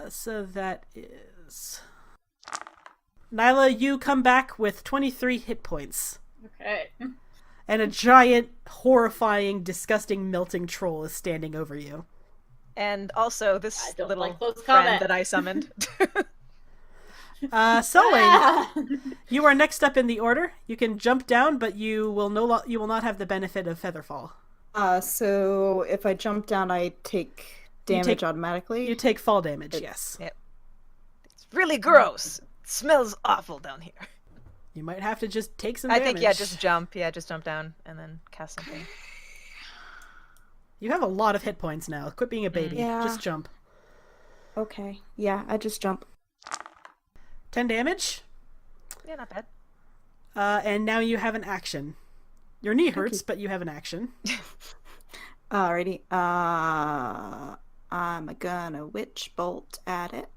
So that is... Nyla, you come back with 23 hit points. Okay. And a giant, horrifying, disgusting, melting troll is standing over you. And also I this don't little like close friend combat. that I summoned. Selwyn, you are next up in the order. You can jump down, but you will not have the benefit of Featherfall. So if I jump down, I take damage automatically. You take fall damage, yes. Yep. It's really gross. It smells awful down here. You might have to just take some I damage. think, yeah, just jump. Yeah, just jump down and then cast something. You have a lot of hit points now. Quit being a baby. Yeah. Just jump. Okay. Yeah, I just jump. 10 damage. Yeah, not bad. And now you have an action. Your knee hurts, but you have an action. Alrighty. I'm gonna witch bolt at it.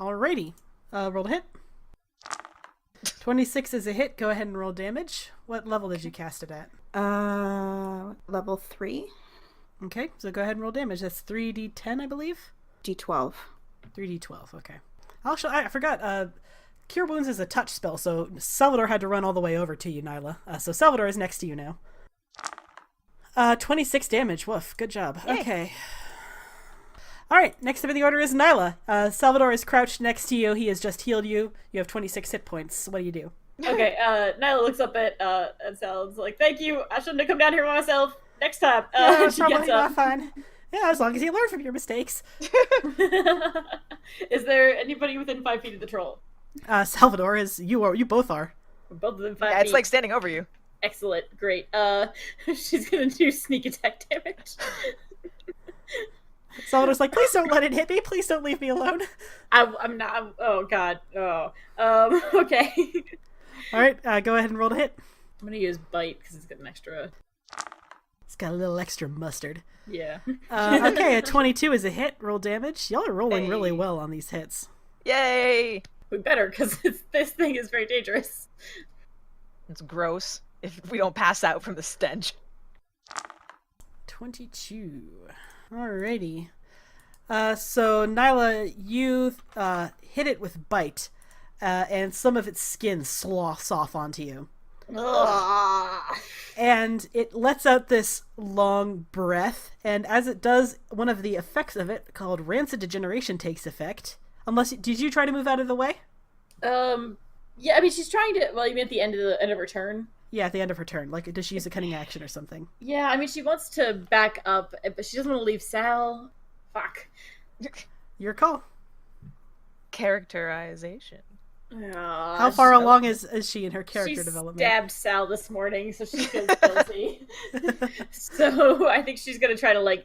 Alrighty. Roll to hit. 26 is a hit. Go ahead and roll damage. What level did you cast it at? Level 3. Okay, so go ahead and roll damage. That's 3d10, I believe? D12. 3d12, okay. I forgot, Cure Wounds is a touch spell, so Salvador had to run all the way over to you, Nyla. So Salvador is next to you now. 26 damage. Woof, good job. Yay. Okay. Alright, next up in the order is Nyla. Salvador is crouched next to you. He has just healed you. You have 26 hit points. What do you do? Okay, Nyla looks up at Sal's like, thank you, I shouldn't have come down here by myself. Next time. She probably gets not up. fine. Yeah, as long as you learn from your mistakes. Is there anybody within 5 feet of the troll? Salvador is... You both are. We're both within 5 Yeah, feet. it's like standing over you. Excellent, great. She's gonna do sneak attack damage. Salvador's like, please don't let it hit me. Please don't leave me alone. I'm not. Oh god. Oh. Okay. Alright, go ahead and roll to hit. I'm gonna use bite because it's got an extra. It's got a little extra mustard. Yeah. Okay, a 22 is a hit. Roll damage. Y'all are rolling really Hey. well on these hits. Yay! We better because this thing is very dangerous. It's gross if we don't pass out from the stench. 22. Alrighty. So Nyla, you hit it with bite, and some of its skin sloughs off onto you. Ugh. And it lets out this long breath, and as it does, one of the effects of it, called Rancid Degeneration, takes effect. Did you try to move out of the way? Yeah, I mean, she's trying to. Well, you mean at the end of her turn? Yeah, at the end of her turn. Like, does she use a cunning action or something? Yeah, I mean, she wants to back up, but she doesn't want to leave Sal. Fuck. Your call. Characterization. How far along is she in her character she development? Stabbed Sal this morning, so she feels guilty. So I think she's gonna try to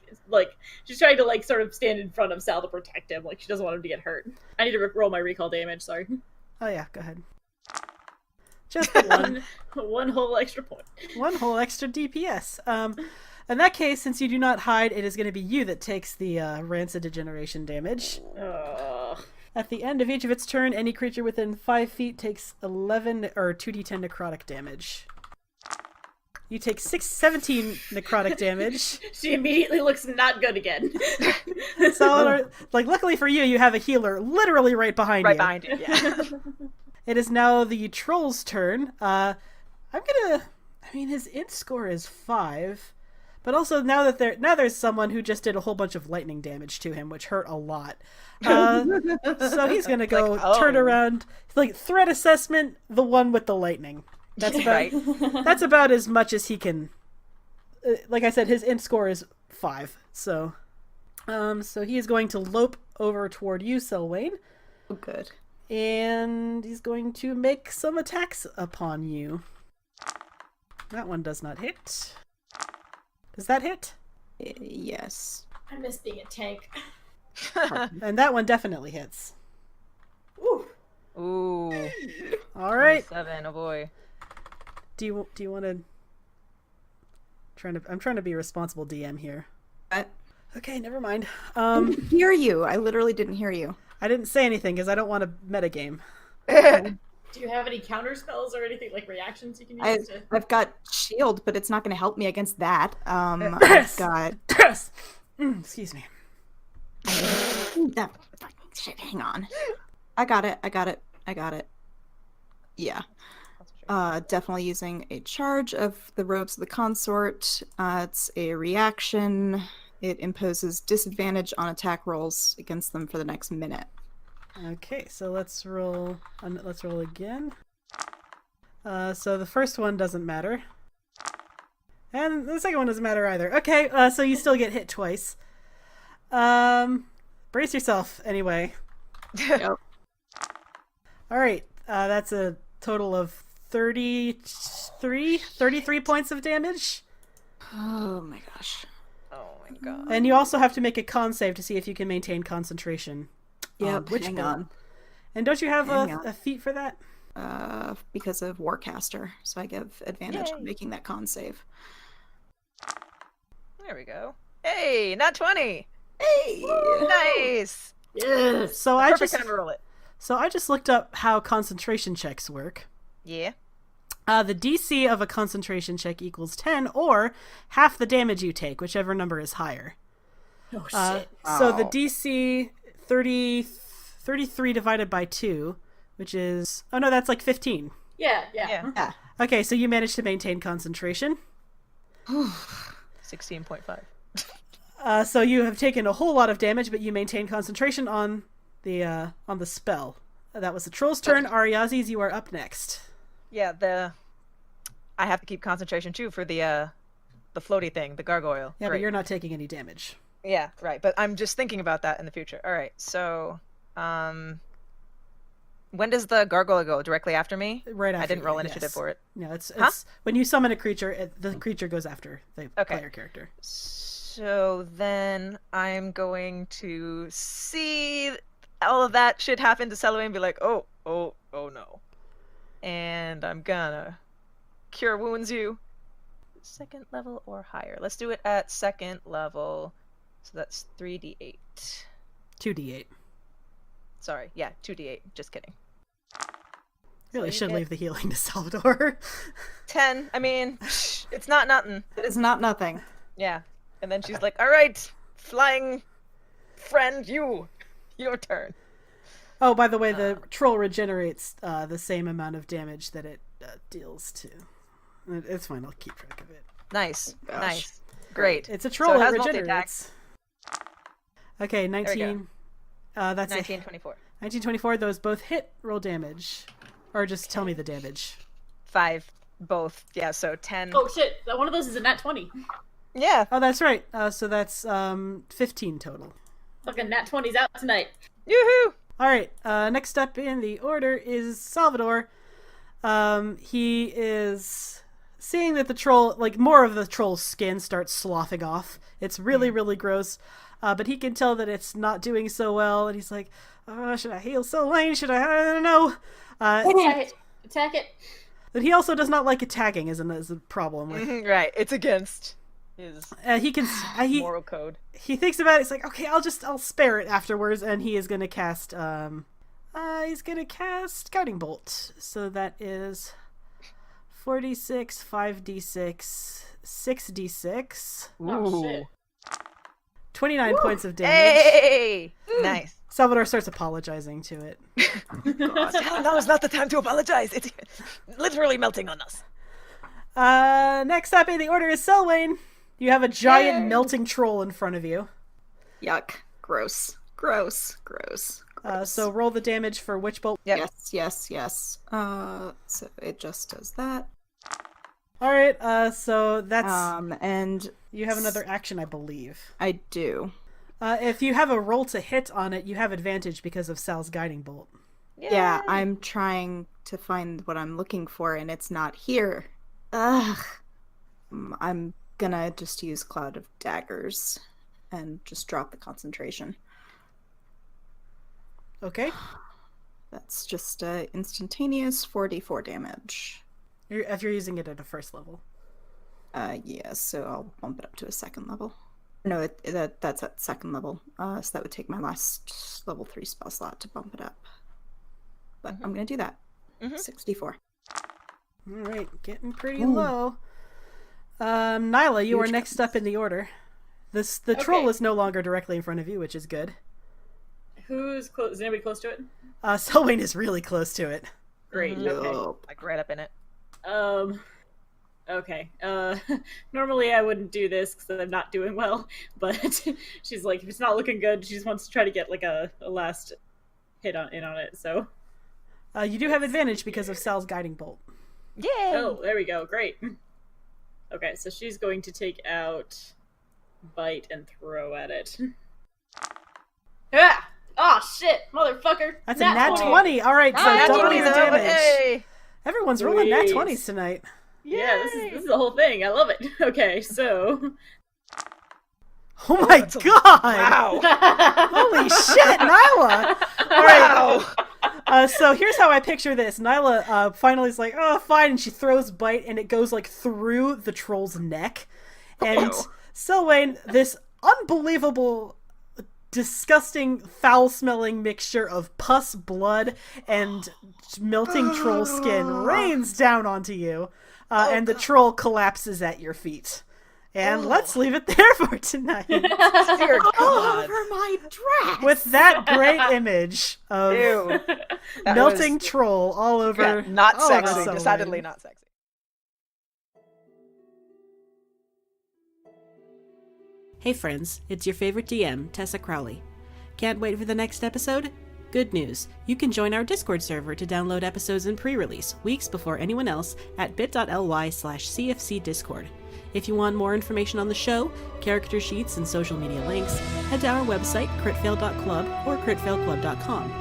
she's trying to sort of stand in front of Sal to protect him. Like she doesn't want him to get hurt. I need to roll my recall damage. Sorry. Oh yeah, go ahead. Just the one whole extra point. one whole extra DPS. In that case, since you do not hide, it is going to be you that takes the Rancid Degeneration damage. Ugh. At the end of each of its turn, any creature within 5 feet takes 11 or 2d10 necrotic damage. You take 17 necrotic damage. She immediately looks not good again. So, luckily for you, you have a healer literally right behind you. Right behind you, yeah. It is now the troll's turn. His int score is 5, But also now there's someone who just did a whole bunch of lightning damage to him, which hurt a lot. So he's gonna go Like, turn oh. around, like threat assessment, the one with the lightning. That's about Right. that's about as much as he can. Like I said, his int score is 5. So he is going to lope over toward you, Selwyn, Oh, good. and he's going to make some attacks upon you. That one does not hit. Does that hit? Yes. I miss being a tank. And that one definitely hits. Ooh. Ooh. All right. 7, oh boy. Do you want to? I'm trying to be a responsible DM here. I Okay, never mind. didn't hear you. I literally didn't hear you. I didn't say anything because I don't want to metagame. Do you have any counter spells or anything like reactions you can use to? I've got shield, but it's not going to help me against that. I've got. Excuse me. Ah, fucking shit, hang on. I got it. Yeah. Definitely using a charge of the Robes of the Consort. It's a reaction. It imposes disadvantage on attack rolls against them for the next minute. Okay, so let's roll. Let's roll again. So the first one doesn't matter, and the second one doesn't matter either. Okay, so you still get hit twice. Brace yourself, anyway. Yep. All right, that's a total of 33 points of damage. Oh my gosh. Oh my god. And you also have to make a con save to see if you can maintain concentration. Yep, Which hang one? on. And don't you have Hang on. a feat for that? Because of Warcaster, so I give advantage on Yay. making that con save. There we go. Hey, not 20. Hey! Nice. Yes. So I Perfect just time to roll it. looked up how concentration checks work. Yeah. The DC of a concentration check equals 10 or half the damage you take, whichever number is higher. Oh shit. So the Oh. DC 33 divided by 2, which is... Oh no, that's like 15. Yeah. Yeah. Okay, so you managed to maintain concentration. 16.5. So you have taken a whole lot of damage, but you maintain concentration on the spell. That was the troll's turn. Ariazis, you are up next. Yeah, I have to keep concentration too for the floaty thing, the gargoyle. Yeah, but Great. you're not taking any damage. Yeah, right. But I'm just thinking about that in the future. All right. So, when does the gargoyle go? Directly after me? Right after I didn't roll you, initiative yes. for it. No, it's Huh? when you summon a creature, the creature goes after the Okay. player character. So then I'm going to see all of that shit happen to Selwyn and be like, oh no. And I'm gonna cure wounds you. 2nd level or higher. Let's do it at 2nd level. So that's 3d8. 2d8. Sorry, yeah, 2d8. Just kidding. Really you should get- leave the healing to Salvador. 10. I mean, it's not nothing. It is not nothing. Yeah. And then she's like, all right, flying friend, your turn. Oh, by the way, the troll regenerates the same amount of damage that it deals to. It's fine. I'll keep track of it. Nice. Gosh. Nice. Great. It's a troll it that has multi-attack. regenerates. Okay, we 19. That's 1924. 1924. Those both hit. Roll damage, or just tell me the damage. 5 both. Yeah, so 10. Oh shit. One of those is a nat 20. Yeah. Oh, that's right. So that's 15 total. Fucking nat 20's out tonight. Yoo-hoo! All right. Next up in the order is Salvador. He is seeing that the troll, like more of the troll's skin starts sloughing off. It's really, really gross. But he can tell that it's not doing so well, and he's like, should I heal Selwyn? Should I don't know. Attack it. But he also does not like attacking is a problem with. Right. It's against his He can moral code. he thinks about it. He's like, okay, I'll spare it afterwards, and he is gonna cast Guiding Bolt. So that is 4d6, 5d6, 6d6, Oh shit. 29 points of damage. Hey! Nice. Salvador starts apologizing to it. Now is not the time to apologize. It's literally melting on us. Next up in the order is Selwyn. You have a giant Yay. melting troll in front of you. Yuck. Gross. Gross. So roll the damage for Witch Bolt. Yep. Yes. So it just does that. Alright, so that's... And you have another action, I believe. I do. If you have a roll to hit on it, you have advantage because of Sal's Guiding Bolt. Yeah, I'm trying to find what I'm looking for, and it's not here. Ugh. I'm gonna just use Cloud of Daggers and just drop the concentration. Okay? That's just instantaneous 4d4 damage. If you're using it at a first level. Yeah, so I'll bump it up to a second level. No, that's at second level. So that would take my last level 3 spell slot to bump it up. But I'm gonna do that. 64. Alright, getting pretty low. Nyla, you are Huge next up in the order. The troll is no longer directly in front of you, which is good. Who's close? Is anybody close to it? Selwyn is really close to it. Great. Okay. Yup. Like right up in it. Okay. Normally I wouldn't do this because I'm not doing well, but she's like, if it's not looking good, she just wants to try to get like a last hit on it. So. You do have advantage because of Sal's Guiding Bolt. Yay! Oh, there we go. Great. Okay, so she's going to take out Bite and throw at it. Ah! Oh shit, motherfucker! That's a nat 20. Alright, so Nat double 20, your though. damage. Hey! Everyone's rolling nat Sweet. 20s tonight. Yeah, this is the whole thing. I love it. Okay, so. Oh my that's a- god! Wow! Holy shit, Nyla! Wow! So here's how I picture this. Nyla finally is like, oh, fine, and she throws Bite, and it goes, like, through the troll's neck. And Selwyn, this unbelievable, disgusting, foul-smelling mixture of pus, blood, and melting troll skin rains down onto you, and the troll collapses at your feet. And let's leave it there for tonight. Dear All God. over my dress! With that great image of Ew. That melting was- troll all over. Yeah, not all over sexy. Selwyn. Decidedly not sexy. Hey friends, it's your favorite DM, Tessa Crowley. Can't wait for the next episode? Good news, you can join our Discord server to download episodes in pre-release, weeks before anyone else, at bit.ly/cfcdiscord. If you want more information on the show, character sheets, and social media links, head to our website, critfail.club or critfailclub.com.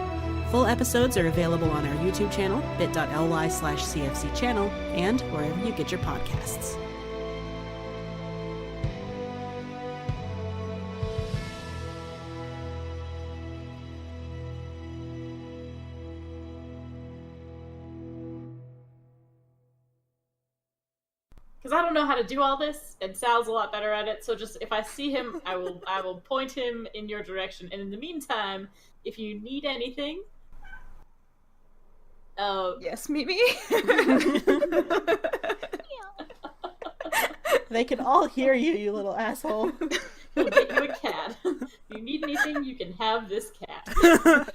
Full episodes are available on our YouTube channel, bit.ly/cfcchannel, and wherever you get your podcasts. Because I don't know how to do all this, and Sal's a lot better at it. So just if I see him, I will point him in your direction. And in the meantime, if you need anything, Yes, Mimi. They can all hear you, you little asshole. he'll get you a cat. If you need anything, you can have this cat.